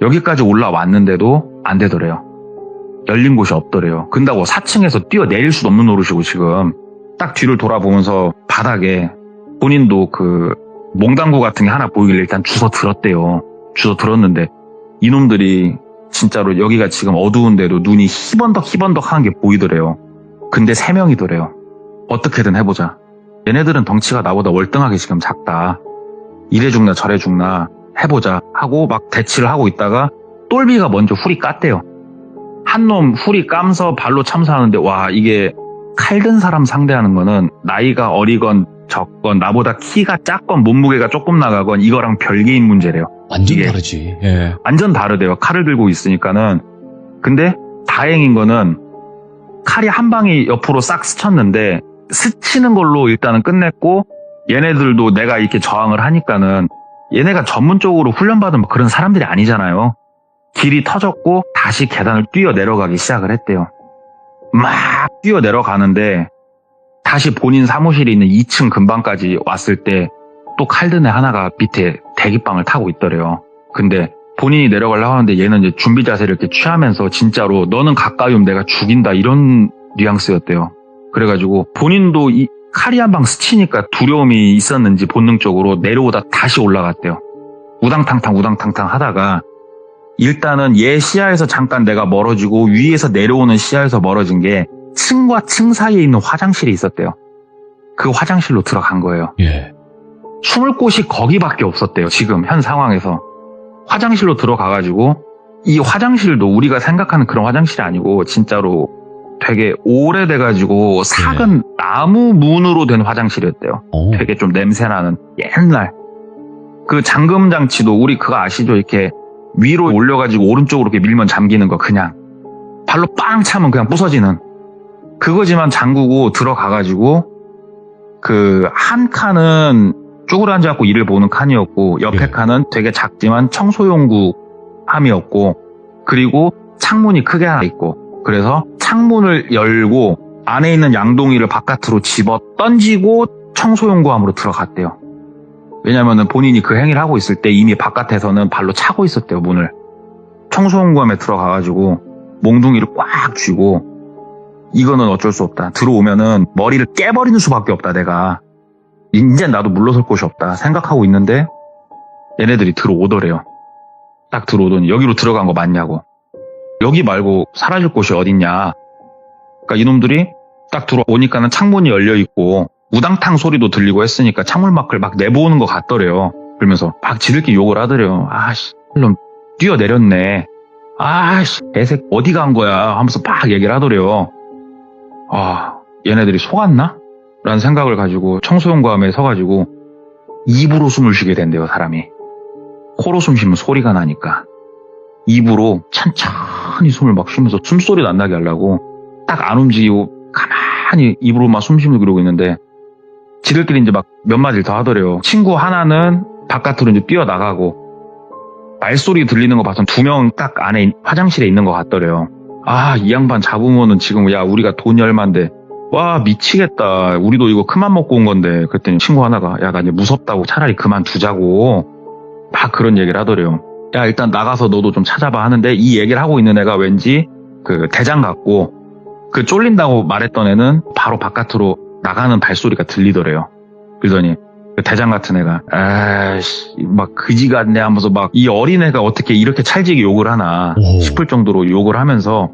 여기까지 올라왔는데도 안 되더래요. 열린 곳이 없더래요. 근다고 4층에서 뛰어내릴 수도 없는 노릇이고, 지금 딱 뒤를 돌아보면서 바닥에 본인도 그 몽당구 같은 게 하나 보이길래 일단 주워 들었대요. 주워 들었는데 이놈들이 진짜로 여기가 지금 어두운데도 눈이 희번덕한 게 보이더래요. 근데 3명이더래요. 어떻게든 해보자. 얘네들은 덩치가 나보다 월등하게 지금 작다. 이래 죽나 저래 죽나 해보자 하고 막 대치를 하고 있다가 똘비가 먼저 후리 깠대요. 한 놈 후리 까면서 발로 참사하는데, 와, 이게 칼 든 사람 상대하는 거는 나이가 어리건 적건 나보다 키가 작건 몸무게가 조금 나가건 이거랑 별개인 문제래요. 완전 다르지. 예. 완전 다르대요. 칼을 들고 있으니까는. 근데 다행인 거는 칼이 한 방이 옆으로 싹 스쳤는데 스치는 걸로 일단은 끝냈고, 얘네들도 내가 이렇게 저항을 하니까는, 얘네가 전문적으로 훈련받은 그런 사람들이 아니잖아요. 길이 터졌고 다시 계단을 뛰어 내려가기 시작을 했대요. 막 뛰어 내려가는데 다시 본인 사무실에 있는 2층 근방까지 왔을 때 또 칼든 애 하나가 밑에 대기방을 타고 있더래요. 근데 본인이 내려가려고 하는데 얘는 이제 준비 자세를 이렇게 취하면서 진짜로 너는 가까이 오면 내가 죽인다 이런 뉘앙스였대요. 그래가지고 본인도 이 칼이 한 방 스치니까 두려움이 있었는지 본능적으로 내려오다 다시 올라갔대요. 우당탕탕 하다가 일단은 얘 시야에서 잠깐 내가 멀어지고 위에서 내려오는 시야에서 멀어진 게 층과 층 사이에 있는 화장실이 있었대요. 그 화장실로 들어간 거예요. 예. 숨을 곳이 거기밖에 없었대요. 지금 현 상황에서. 화장실로 들어가가지고, 이 화장실도 우리가 생각하는 그런 화장실이 아니고 진짜로 되게 오래돼가지고 삭은 나무 문으로 된 화장실이었대요. 되게 좀 냄새나는 옛날. 그 잠금 장치도 우리 그거 아시죠? 이렇게 위로 올려가지고 오른쪽으로 이렇게 밀면 잠기는 거, 그냥 발로 빵 차면 그냥 부서지는 그거지만 잠그고 들어가가지고, 그 한 칸은 쪼그려 앉아갖고 일을 보는 칸이었고, 옆에 칸은 되게 작지만 청소용구 함이었고, 그리고 창문이 크게 하나 있고, 그래서 창문을 열고 안에 있는 양동이를 바깥으로 집어 던지고 청소용구 함으로 들어갔대요. 왜냐면은 본인이 그 행위를 하고 있을 때 이미 바깥에서는 발로 차고 있었대요, 문을. 청소용구함에 들어가가지고 몽둥이를 꽉 쥐고, 이거는 어쩔 수 없다. 들어오면은 머리를 깨버리는 수밖에 없다, 내가. 이제 나도 물러설 곳이 없다 생각하고 있는데 얘네들이 들어오더래요. 딱 들어오더니 여기로 들어간 거 맞냐고. 여기 말고 사라질 곳이 어딨냐. 그러니까 이놈들이 딱 들어오니까는 창문이 열려있고 우당탕 소리도 들리고 했으니까 창문밖을 막 내보는 것 같더래요. 그러면서 막 지들끼리 욕을 하더래요. 아씨, 놈 뛰어내렸네. 아씨, 애색 어디 간 거야 하면서 막 얘기를 하더래요. 아, 얘네들이 속았나? 라는 생각을 가지고 청소용구함에 서가지고 입으로 숨을 쉬게 된대요, 사람이. 코로 숨 쉬면 소리가 나니까 입으로 천천히 숨을 막 쉬면서 숨소리도 안 나게 하려고 딱 안 움직이고 가만히 입으로만 숨 쉬면서 그러고 있는데, 지들끼리 이제 막 몇 마디를 더 하더래요. 친구 하나는 바깥으로 이제 뛰어나가고, 말소리 들리는 거 봐선 2명 딱 안에 화장실에 있는 것 같더래요. 아, 이 양반 잡으면은 지금, 야, 우리가 돈이 얼만데, 와, 미치겠다. 우리도 이거 그만 먹고 온 건데. 그랬더니 친구 하나가, 야, 나 이제 무섭다고 차라리 그만두자고 막 그런 얘기를 하더래요. 야, 일단 나가서 너도 좀 찾아봐 하는데, 이 얘기를 하고 있는 애가 왠지 그 대장 같고, 그 쫄린다고 말했던 애는 바로 바깥으로 나가는 발소리가 들리더래요. 그러더니 그 대장 같은 애가, 아이씨, 막 그지 같네 하면서 막 이 어린애가 어떻게 이렇게 찰지게 욕을 하나 싶을 정도로 욕을 하면서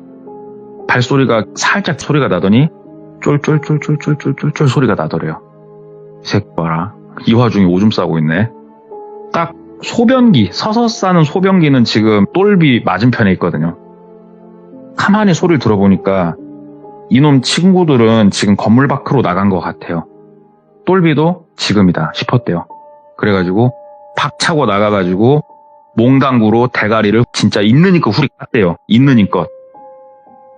발소리가 살짝 소리가 나더니 쫄쫄쫄쫄쫄쫄쫄 소리가 나더래요. 이 새끼 봐라. 이 와중에 오줌 싸고 있네. 딱 소변기, 서서 싸는 소변기는 지금 똘비 맞은편에 있거든요. 가만히 소리를 들어보니까 이놈 친구들은 지금 건물 밖으로 나간 것 같아요. 똘비도 지금이다 싶었대요. 그래가지고 팍 차고 나가가지고 몽당구로 대가리를 진짜 있는 힘껏 후리 깠대요. 있는 힘껏.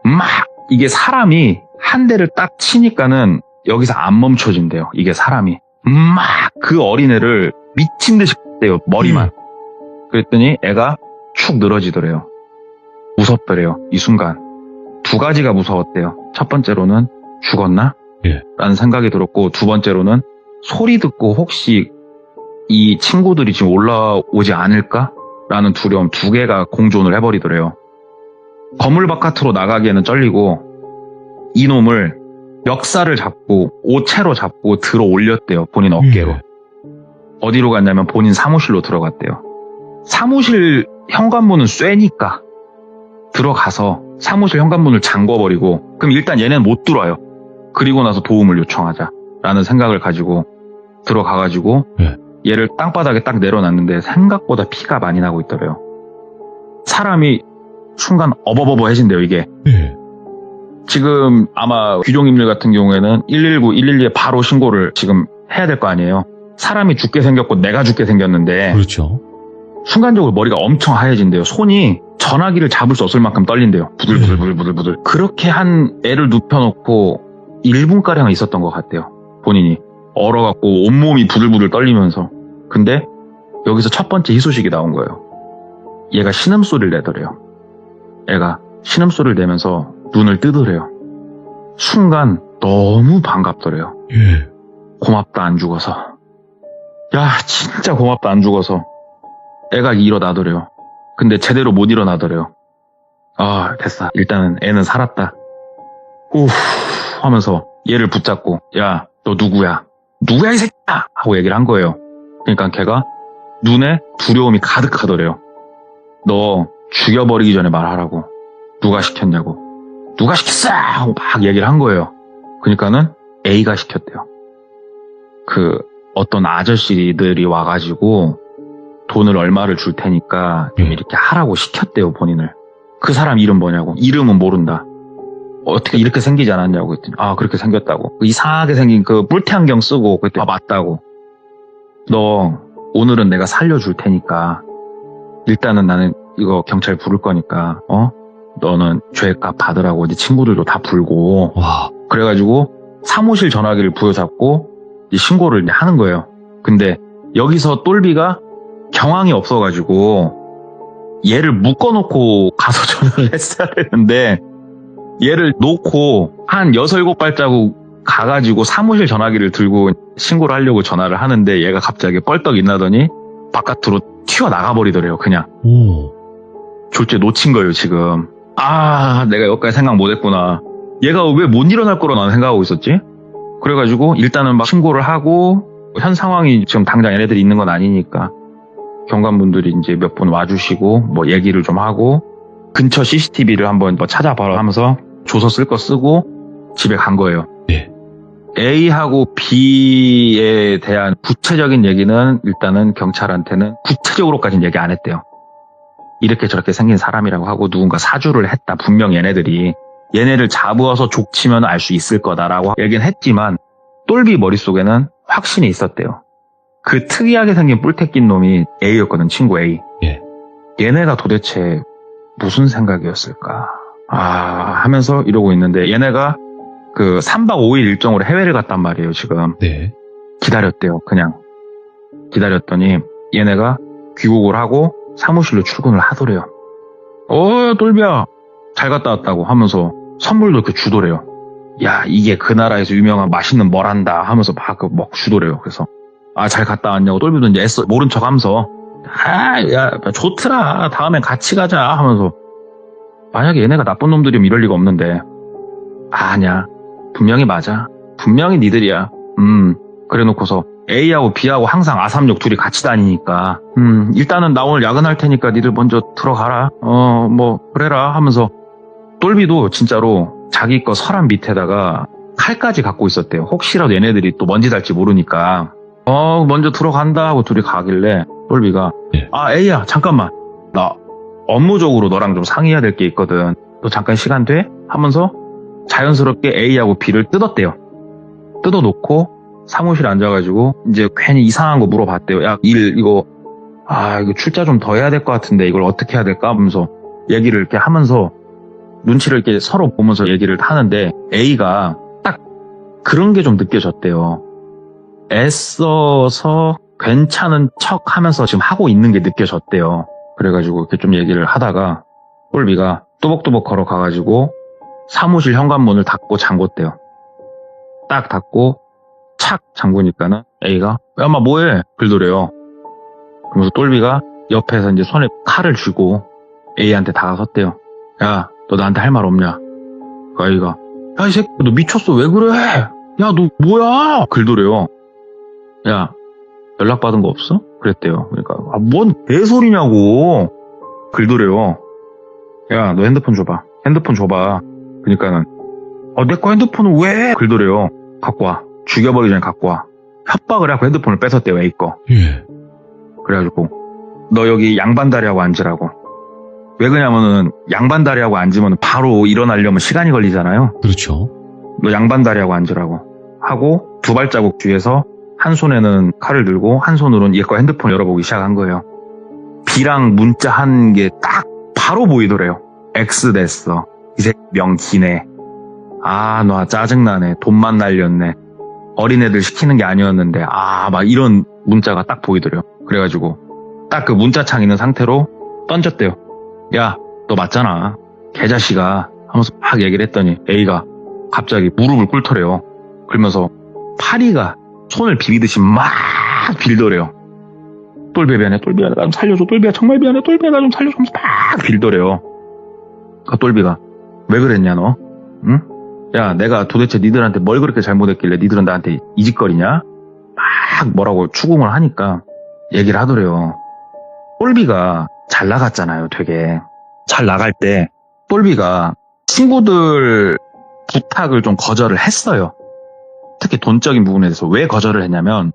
막 이게 사람이 한 대를 딱 치니까는 여기서 안 멈춰진대요. 이게 사람이. 막 그 어린애를 미친 듯이 대요. 머리만. 그랬더니 애가 축 늘어지더래요. 무섭더래요. 이 순간. 두 가지가 무서웠대요. 첫 번째로는 죽었나? 예. 라는 생각이 들었고, 두 번째로는 소리 듣고 혹시 이 친구들이 지금 올라오지 않을까? 라는 두려움 두 개가 공존을 해버리더래요. 건물 바깥으로 나가기에는 쩔리고, 이놈을 멱살을 잡고 옷채로 잡고 들어 올렸대요. 본인 어깨로. 어디로 갔냐면 본인 사무실로 들어갔대요. 사무실 현관문은 쇠니까 들어가서 사무실 현관문을 잠궈버리고, 그럼 일단 얘네는 못 들어와요. 그리고 나서 도움을 요청하자라는 생각을 가지고 들어가가지고 얘를 땅바닥에 딱 내려놨는데 생각보다 피가 많이 나고 있더래요. 사람이 순간 어버버버해진대요, 이게. 지금 아마 귀종인물 같은 경우에는 119, 112에 바로 신고를 지금 해야 될 거 아니에요. 사람이 죽게 생겼고 내가 죽게 생겼는데 그렇죠. 순간적으로 머리가 엄청 하얘진대요. 손이 전화기를 잡을 수 없을 만큼 떨린대요. 부들부들부들부들. 그렇게 한 애를 눕혀놓고 1분가량 있었던 것 같대요. 본인이 얼어갖고 온몸이 부들부들 떨리면서. 근데 여기서 첫 번째 희소식이 나온 거예요. 얘가 신음소리를 내더래요. 애가 신음소리를 내면서 눈을 뜨더래요. 순간 너무 반갑더래요. 고맙다 안 죽어서. 야 진짜 고맙다 안 죽어서. 애가 일어나더래요. 근데 제대로 못 일어나더래요. 아 됐어. 일단은 애는 살았다. 후 하면서 얘를 붙잡고 야 너 누구야? 누구야 이 새끼야! 하고 얘기를 한 거예요. 그러니까 걔가 눈에 두려움이 가득하더래요. 너 죽여버리기 전에 말하라고. 누가 시켰냐고. 누가 시켰어! 하고 막 얘기를 한 거예요. 그러니까는 A가 시켰대요. 그 어떤 아저씨들이 와가지고 돈을 얼마를 줄 테니까 좀 이렇게 하라고 시켰대요, 본인을. 그 사람 이름 뭐냐고. 이름은 모른다. 어떻게 이렇게 생기지 않았냐고 했더니 아 그렇게 생겼다고. 이상하게 생긴 그 뿔테 안경 쓰고 그랬더니 아 맞다고. 너 오늘은 내가 살려줄 테니까 일단은 나는 이거 경찰 부를 거니까 너는 죄값 받으라고. 네 친구들도 다 불고. 와. 그래가지고 사무실 전화기를 부여잡고 신고를 하는 거예요. 근데 여기서 똘비가 경황이 없어가지고 얘를 묶어놓고 가서 전화를 했어야 되는데 얘를 놓고 한 6, 7발자국 가가지고 사무실 전화기를 들고 신고를 하려고 전화를 하는데 얘가 갑자기 뻘떡 일나더니 바깥으로 튀어나가버리더래요. 그냥. 졸제 놓친 거예요 지금. 아 내가 여기까지 생각 못했구나. 얘가 왜 못 일어날 거로 나는 생각하고 있었지? 그래가지고 일단은 막 신고를 하고 현 상황이 지금 당장 얘네들이 있는 건 아니니까 경관분들이 이제 몇 분 와주시고 뭐 얘기를 좀 하고 근처 CCTV를 한번 뭐 찾아봐라 하면서 조서 쓸 거 쓰고 집에 간 거예요. 네. A하고 B에 대한 구체적인 얘기는 일단은 경찰한테는 구체적으로까지는 얘기 안 했대요. 이렇게 저렇게 생긴 사람이라고 하고 누군가 사주를 했다. 분명 얘네들이 얘네를 잡아서 족치면 알 수 있을 거다라고 얘기는 했지만 똘비 머릿속에는 확신이 있었대요. 그 특이하게 생긴 뿔테 낀 놈이 A였거든. 친구 A. 예. 얘네가 도대체 무슨 생각이었을까 하면서 이러고 있는데 얘네가 그 3박 5일 일정으로 해외를 갔단 말이에요. 지금. 네. 기다렸대요. 그냥 기다렸더니 얘네가 귀국을 하고 사무실로 출근을 하더래요. 똘비야 잘 갔다 왔다고 하면서 선물도 이렇게 주더래요. 야 이게 그 나라에서 유명한 맛있는 뭐란다 하면서 막 주더래요. 그래서 잘 갔다 왔냐고 똘비도 이제 애써 모른 척 하면서 야 좋더라 다음엔 같이 가자 하면서 만약에 얘네가 나쁜 놈들이면 이럴 리가 없는데 아니야 분명히 맞아 분명히 니들이야 그래놓고서 A하고 B하고 항상 아삼육 둘이 같이 다니니까 일단은 나 오늘 야근할 테니까 니들 먼저 들어가라 뭐 그래라 하면서 똘비도 진짜로 자기 거 서랍 밑에다가 칼까지 갖고 있었대요. 혹시라도 얘네들이 또 먼지 달지 모르니까 먼저 들어간다 하고 둘이 가길래 똘비가 네. A야 잠깐만 나 업무적으로 너랑 좀 상의해야 될 게 있거든. 너 잠깐 시간 돼? 하면서 자연스럽게 A하고 B를 뜯었대요. 뜯어놓고 사무실에 앉아가지고 이제 괜히 이상한 거 물어봤대요. 야 이거 출자 좀 더 해야 될 것 같은데 이걸 어떻게 해야 될까 하면서 얘기를 이렇게 하면서 눈치를 이렇게 서로 보면서 얘기를 하는데 A가 딱 그런 게 좀 느껴졌대요. 애써서 괜찮은 척 하면서 지금 하고 있는 게 느껴졌대요. 그래가지고 이렇게 좀 얘기를 하다가 똘비가 뚜벅뚜벅 걸어가가지고 사무실 현관문을 닫고 잠궜대요. 딱 닫고 착 잠그니까는 A가 야, 엄마 뭐해? 그러더래요. 그러면서 똘비가 옆에서 이제 손에 칼을 쥐고 A한테 다가섰대요. 야, 너 나한테 할 말 없냐? 그 A가 야, 이 새끼 너 미쳤어. 왜 그래? 야, 너 뭐야? 그러더래요. 야, 연락받은 거 없어? 그랬대요. 그러니까 뭔 개소리냐고. 그러더래요. 야, 너 핸드폰 줘봐. 핸드폰 줘봐. 그러니까는 내 거 핸드폰을 왜? 그러더래요. 갖고 와. 죽여버리기 전에 갖고 와. 협박을 하고 핸드폰을 뺏었대요. A 거. 예. 그래가지고 너 여기 양반다리하고 앉으라고. 왜 그러냐면은 양반다리하고 앉으면 바로 일어나려면 시간이 걸리잖아요. 그렇죠. 너 양반다리하고 앉으라고 하고 두 발자국 뒤에서 한 손에는 칼을 들고 한 손으로는 얘 거 핸드폰 열어보기 시작한 거예요. B랑 문자 한 게 딱 바로 보이더래요. X 됐어. 이 새끼 명 기네. 아, 너 짜증나네. 돈만 날렸네. 어린애들 시키는 게 아니었는데 막 이런 문자가 딱 보이더래요. 그래가지고 딱 그 문자창 있는 상태로 던졌대요. 야, 너 맞잖아. 개자식아 하면서 막 얘기를 했더니 A가 갑자기 무릎을 꿇더래요. 그러면서 파리가 손을 비비듯이 막 빌더래요. 똘비야 미안해. 똘비야 나 좀 살려줘. 똘비야 정말 미안해. 똘비야 나 좀 살려줘 하면서 막 빌더래요. 그 똘비가 왜 그랬냐 너? 응? 야, 내가 도대체 니들한테 뭘 그렇게 잘못했길래 니들은 나한테 이짓거리냐? 막 뭐라고 추궁을 하니까 얘기를 하더래요. 똘비가 잘 나갔잖아요. 되게 잘 나갈 때 똘비가 친구들 부탁을 좀 거절을 했어요. 특히 돈적인 부분에 대해서 왜 거절을 했냐면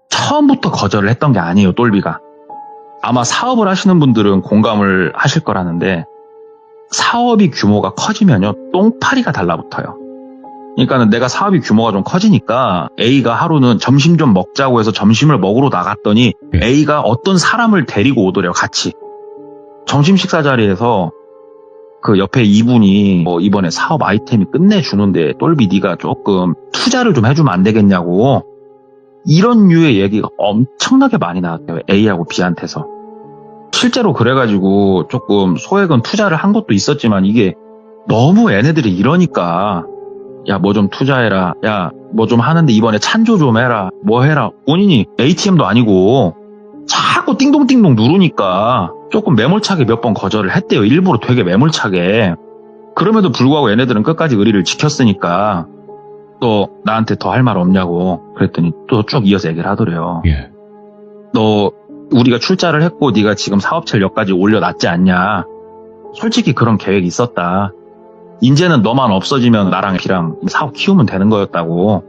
처음부터 거절을 했던 게 아니에요. 똘비가. 아마 사업을 하시는 분들은 공감을 하실 거라는데 사업이 규모가 커지면요 똥파리가 달라붙어요. 그러니까는 내가 사업이 규모가 좀 커지니까 A가 하루는 점심 좀 먹자고 해서 점심을 먹으러 나갔더니 네. A가 어떤 사람을 데리고 오더래요. 같이 점심 식사 자리에서 그 옆에 이분이 뭐 이번에 사업 아이템이 끝내주는데 똘비 네가 조금 투자를 좀 해주면 안 되겠냐고 이런 류의 얘기가 엄청나게 많이 나왔대요. A하고 B한테서. 실제로 그래가지고 조금 소액은 투자를 한 것도 있었지만 이게 너무 얘네들이 이러니까 야, 뭐 좀 투자해라. 야, 뭐 좀 하는데 이번에 찬조 좀 해라. 뭐 해라. 본인이 ATM도 아니고 자꾸 띵동띵동 누르니까 조금 매몰차게 몇 번 거절을 했대요. 일부러 되게 매몰차게. 그럼에도 불구하고 얘네들은 끝까지 의리를 지켰으니까 또 나한테 더 할 말 없냐고 그랬더니 또 쭉 이어서 얘기를 하더래요. 예. 너 우리가 출자를 했고 네가 지금 사업체를 여기까지 올려놨지 않냐. 솔직히 그런 계획이 있었다. 이제는 너만 없어지면 나랑 B랑 사업 키우면 되는 거였다고.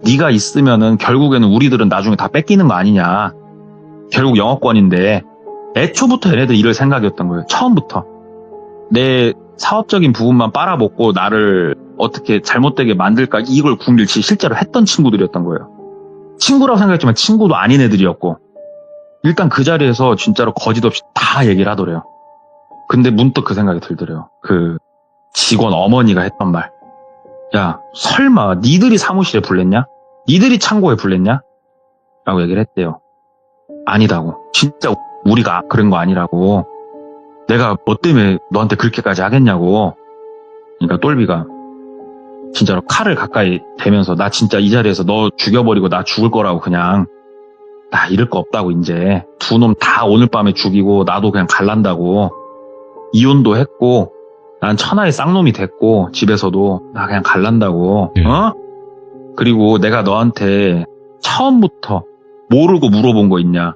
네가 있으면은 결국에는 우리들은 나중에 다 뺏기는 거 아니냐. 결국 영업권인데 애초부터 얘네들 이럴 생각이었던 거예요. 처음부터. 내 사업적인 부분만 빨아먹고 나를 어떻게 잘못되게 만들까 이걸 궁릴치 실제로 했던 친구들이었던 거예요. 친구라고 생각했지만 친구도 아닌 애들이었고 일단 그 자리에서 진짜로 거짓 없이 다 얘기를 하더래요. 근데 문득 그 생각이 들더래요. 그 직원 어머니가 했던 말. 야, 설마 니들이 사무실에 불랬냐? 니들이 창고에 불랬냐? 라고 얘기를 했대요. 아니다고. 진짜 우리가 그런 거 아니라고. 내가 뭐 때문에 너한테 그렇게까지 하겠냐고. 그러니까 똘비가 진짜로 칼을 가까이 대면서 나 진짜 이 자리에서 너 죽여버리고 나 죽을 거라고 그냥 나 잃을 거 없다고 이제 두 놈 다 오늘 밤에 죽이고 나도 그냥 갈란다고. 이혼도 했고 난 천하의 쌍놈이 됐고 집에서도 나 그냥 갈란다고. 네. 어? 그리고 내가 너한테 처음부터 모르고 물어본 거 있냐?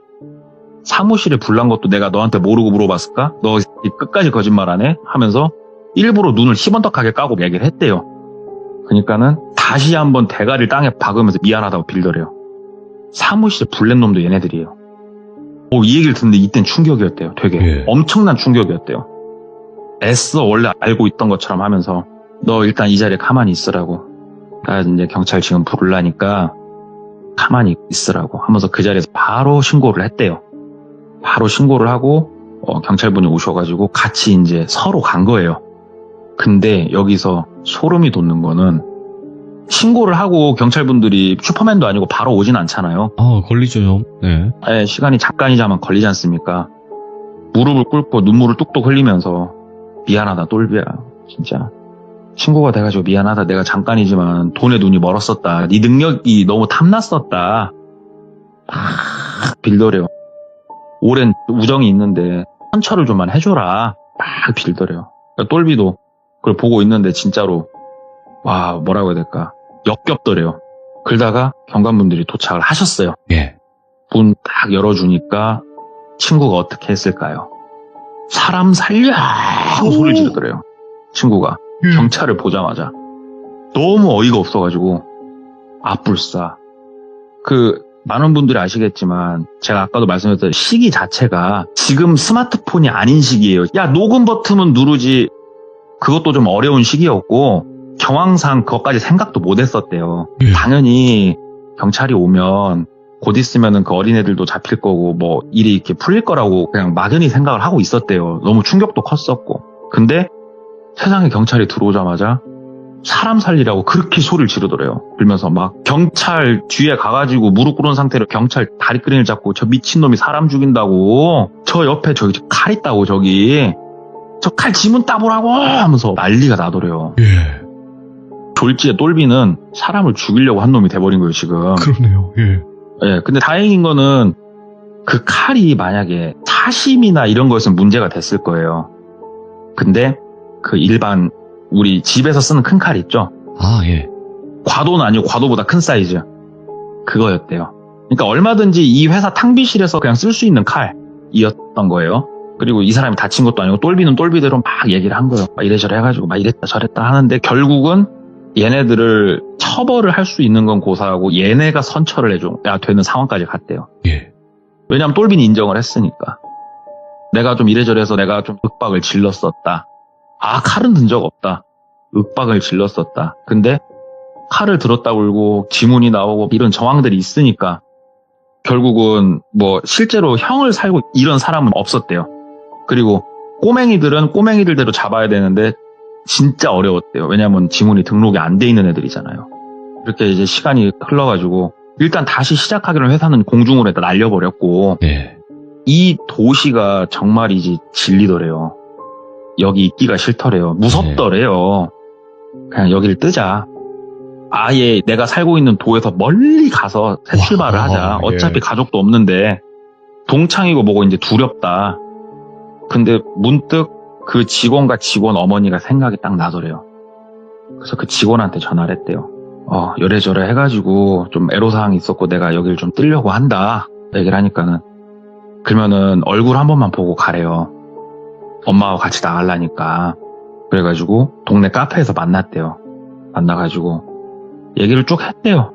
사무실에 불난 것도 내가 너한테 모르고 물어봤을까? 너 끝까지 거짓말 안 해? 하면서 일부러 눈을 희번덕하게 까고 얘기를 했대요. 그러니까는 다시 한번 대가리를 땅에 박으면서 미안하다고 빌더래요. 사무실에 불낸 놈도 얘네들이에요. 이 얘기를 듣는데 이땐 충격이었대요. 되게 예. 엄청난 충격이었대요. 애써 원래 알고 있던 것처럼 하면서 너 일단 이 자리에 가만히 있으라고. 나 이제 경찰 지금 부르려니까 가만히 있으라고 하면서 그 자리에서 바로 신고를 했대요. 바로 신고를 하고 경찰분이 오셔가지고 같이 이제 서로 간 거예요. 근데 여기서 소름이 돋는 거는 신고를 하고 경찰분들이 슈퍼맨도 아니고 바로 오진 않잖아요. 걸리죠, 좀. 네. 시간이 잠깐이자만 걸리지 않습니까? 무릎을 꿇고 눈물을 뚝뚝 흘리면서 미안하다 똘비야 진짜 신고가 돼가지고 미안하다 내가 잠깐이지만 돈에 눈이 멀었었다 네 능력이 너무 탐났었다 막 빌더래요. 오랜 우정이 있는데 선처를 좀만 해줘라 막 빌더래요. 그러니까 똘비도 그걸 보고 있는데 진짜로 와 뭐라고 해야 될까 역겹더래요. 그러다가 경관분들이 도착을 하셨어요. 예. 문 딱 열어주니까 친구가 어떻게 했을까요? 사람 살려! 하고 소리 지르더래요. 친구가. 경찰을 보자마자. 너무 어이가 없어가지고. 아뿔싸. 많은 분들이 아시겠지만, 제가 아까도 말씀드렸던 시기 자체가 지금 스마트폰이 아닌 시기예요. 야, 녹음 버튼은 누르지. 그것도 좀 어려운 시기였고, 경황상 그것까지 생각도 못 했었대요. 당연히 경찰이 오면, 곧 있으면은 그 어린애들도 잡힐 거고 뭐 일이 이렇게 풀릴 거라고 그냥 막연히 생각을 하고 있었대요. 너무 충격도 컸었고. 근데 세상에 경찰이 들어오자마자 사람 살리라고 그렇게 소리를 지르더래요. 그러면서 막 경찰 뒤에 가가지고 무릎 꿇은 상태로 경찰 다리끈을 잡고 저 미친놈이 사람 죽인다고 저 옆에 저기 칼 있다고 저기 저 칼 지문 따보라고 하면서 난리가 나더래요. 예. 졸지에 똘비는 사람을 죽이려고 한 놈이 돼버린 거예요 지금. 그러네요. 예. 예, 근데 다행인 거는 그 칼이 만약에 사심이나 이런 거였으면 문제가 됐을 거예요. 근데 그 일반 우리 집에서 쓰는 큰 칼 있죠? 예. 과도는 아니고 과도보다 큰 사이즈. 그거였대요. 그러니까 얼마든지 이 회사 탕비실에서 그냥 쓸 수 있는 칼이었던 거예요. 그리고 이 사람이 다친 것도 아니고 똘비는 똘비대로 막 얘기를 한 거예요. 막 이래저래 해가지고 막 이랬다 저랬다 하는데 결국은 얘네들을 처벌을 할 수 있는 건 고사하고 얘네가 선처를 해줘야 되는 상황까지 갔대요. 예. 왜냐하면 똘비는 인정을 했으니까. 내가 좀 이래저래 해서 내가 좀 윽박을 질렀었다. 칼은 든 적 없다. 윽박을 질렀었다. 근데 칼을 들었다 울고 지문이 나오고 이런 정황들이 있으니까 결국은 뭐 실제로 형을 살고 이런 사람은 없었대요. 그리고 꼬맹이들은 꼬맹이들대로 잡아야 되는데 진짜 어려웠대요. 왜냐하면 지문이 등록이 안 돼 있는 애들이잖아요. 이렇게 이제 시간이 흘러가지고 일단 다시 시작하기로 회사는 공중으로 해다 날려버렸고 예. 이 도시가 정말이지 질리더래요. 여기 있기가 싫더래요. 무섭더래요. 그냥 여기를 뜨자. 아예 내가 살고 있는 도에서 멀리 가서 새 출발을 하자. 어차피 가족도 없는데 동창이고 뭐고 이제 두렵다. 근데 문득 그 직원과 직원 어머니가 생각이 딱 나더래요. 그래서 그 직원한테 전화를 했대요. 요래저래 해가지고 좀 애로사항이 있었고 내가 여길 좀 뜨려고 한다. 얘기를 하니까는 그러면은 얼굴 한 번만 보고 가래요. 엄마하고 같이 나가려니까. 그래가지고 동네 카페에서 만났대요. 만나가지고 얘기를 쭉 했대요.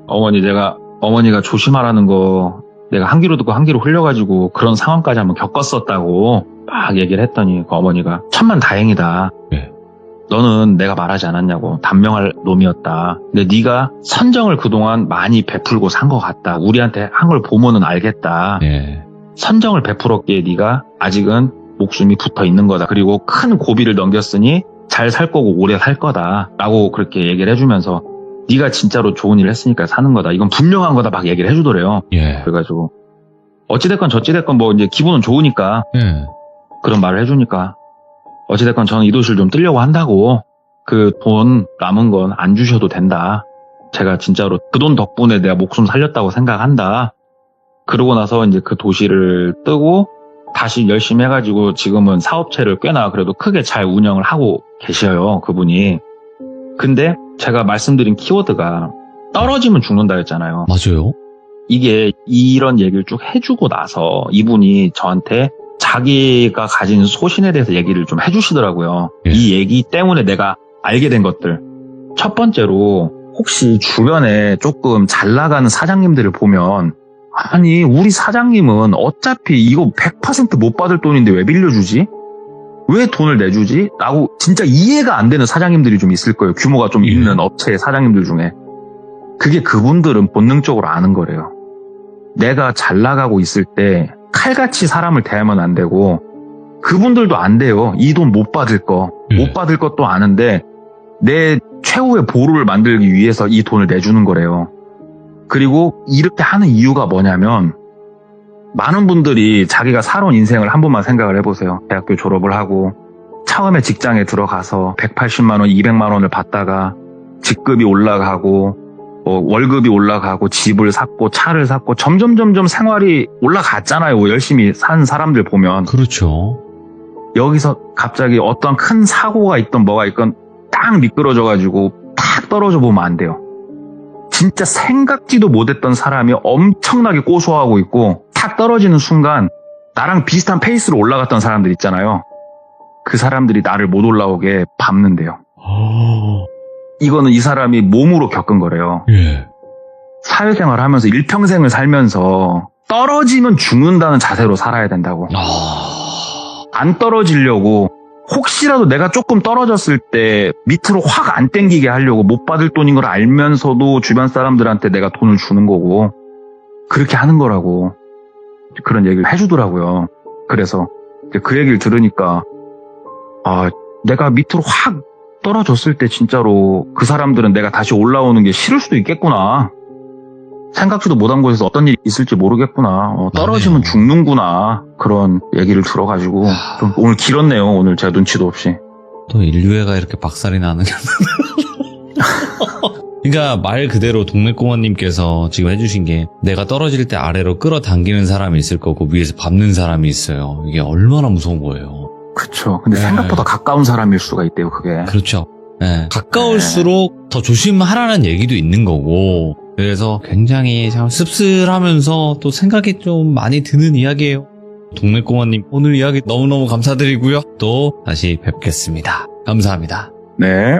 어머니가 조심하라는 거 내가 한 귀로 듣고 한 귀로 흘려가지고 그런 상황까지 한번 겪었었다고 막 얘기를 했더니 그 어머니가 천만 다행이다. 네. 너는 내가 말하지 않았냐고 단명할 놈이었다. 근데 네가 선정을 그동안 많이 베풀고 산 것 같다. 우리한테 한 걸 보면은 알겠다. 예. 선정을 베풀었기에 네가 아직은 목숨이 붙어 있는 거다. 그리고 큰 고비를 넘겼으니 잘 살 거고 오래 살 거다. 라고 그렇게 얘기를 해주면서 네가 진짜로 좋은 일을 했으니까 사는 거다. 이건 분명한 거다. 막 얘기를 해주더래요. 예. 그래가지고 어찌됐건 저찌됐건 뭐 이제 기분은 좋으니까 예. 그런 말을 해주니까 어찌됐건 저는 이 도시를 좀 뜨려고 한다고 그 돈 남은 건 안 주셔도 된다. 제가 진짜로 그 돈 덕분에 내가 목숨 살렸다고 생각한다. 그러고 나서 이제 그 도시를 뜨고 다시 열심히 해가지고 지금은 사업체를 꽤나 그래도 크게 잘 운영을 하고 계셔요. 그분이. 근데 제가 말씀드린 키워드가 떨어지면 죽는다 였잖아요. 맞아요. 이게 이런 얘기를 쭉 해주고 나서 이분이 저한테 자기가 가진 소신에 대해서 얘기를 좀 해주시더라고요. 예. 이 얘기 때문에 내가 알게 된 것들. 첫 번째로 혹시 주변에 조금 잘 나가는 사장님들을 보면 아니 우리 사장님은 어차피 이거 100% 못 받을 돈인데 왜 빌려주지? 왜 돈을 내주지? 라고 진짜 이해가 안 되는 사장님들이 좀 있을 거예요. 규모가 좀 있는 업체의 사장님들 중에. 그게 그분들은 본능적으로 아는 거래요. 내가 잘 나가고 있을 때 칼같이 사람을 대하면 안 되고 그분들도 안 돼요. 이 돈 못 받을 거. 못 받을 것도 아는데 내 최후의 보루를 만들기 위해서 이 돈을 내주는 거래요. 그리고 이렇게 하는 이유가 뭐냐면 많은 분들이 자기가 살아온 인생을 한 번만 생각을 해보세요. 대학교 졸업을 하고 처음에 직장에 들어가서 180만 원, 200만 원을 받다가 직급이 올라가고 월급이 올라가고 집을 샀고 차를 샀고 점점 생활이 올라갔잖아요. 열심히 산 사람들 보면. 그렇죠. 여기서 갑자기 어떤 큰 사고가 있던 뭐가 있건 딱 미끄러져가지고 탁 떨어져 보면 안 돼요. 진짜 생각지도 못했던 사람이 엄청나게 고소하고 있고 탁 떨어지는 순간 나랑 비슷한 페이스로 올라갔던 사람들 있잖아요. 그 사람들이 나를 못 올라오게 밟는데요. 이거는 이 사람이 몸으로 겪은 거래요. 예. 사회생활을 하면서 일평생을 살면서 떨어지면 죽는다는 자세로 살아야 된다고. 안 떨어지려고 혹시라도 내가 조금 떨어졌을 때 밑으로 확 안 땡기게 하려고 못 받을 돈인 걸 알면서도 주변 사람들한테 내가 돈을 주는 거고 그렇게 하는 거라고 그런 얘기를 해주더라고요. 그래서 그 얘기를 들으니까 내가 밑으로 확 떨어졌을 때 진짜로 그 사람들은 내가 다시 올라오는 게 싫을 수도 있겠구나. 생각지도 못한 곳에서 어떤 일이 있을지 모르겠구나. 떨어지면 죽는구나. 그런 얘기를 들어가지고 좀 오늘 길었네요. 오늘 제가 눈치도 없이. 또 인류애가 이렇게 박살이 나는 게 그러니까 말 그대로 동네꼬마님께서 지금 해주신 게 내가 떨어질 때 아래로 끌어당기는 사람이 있을 거고 위에서 밟는 사람이 있어요. 이게 얼마나 무서운 거예요. 그렇죠. 근데 생각보다 가까운 사람일 수가 있대요. 그게. 그렇죠. 네. 가까울수록 더 조심하라는 얘기도 있는 거고 그래서 굉장히 참 씁쓸하면서 또 생각이 좀 많이 드는 이야기예요. 동네꼬마님 오늘 이야기 너무너무 감사드리고요. 또 다시 뵙겠습니다. 감사합니다. 네.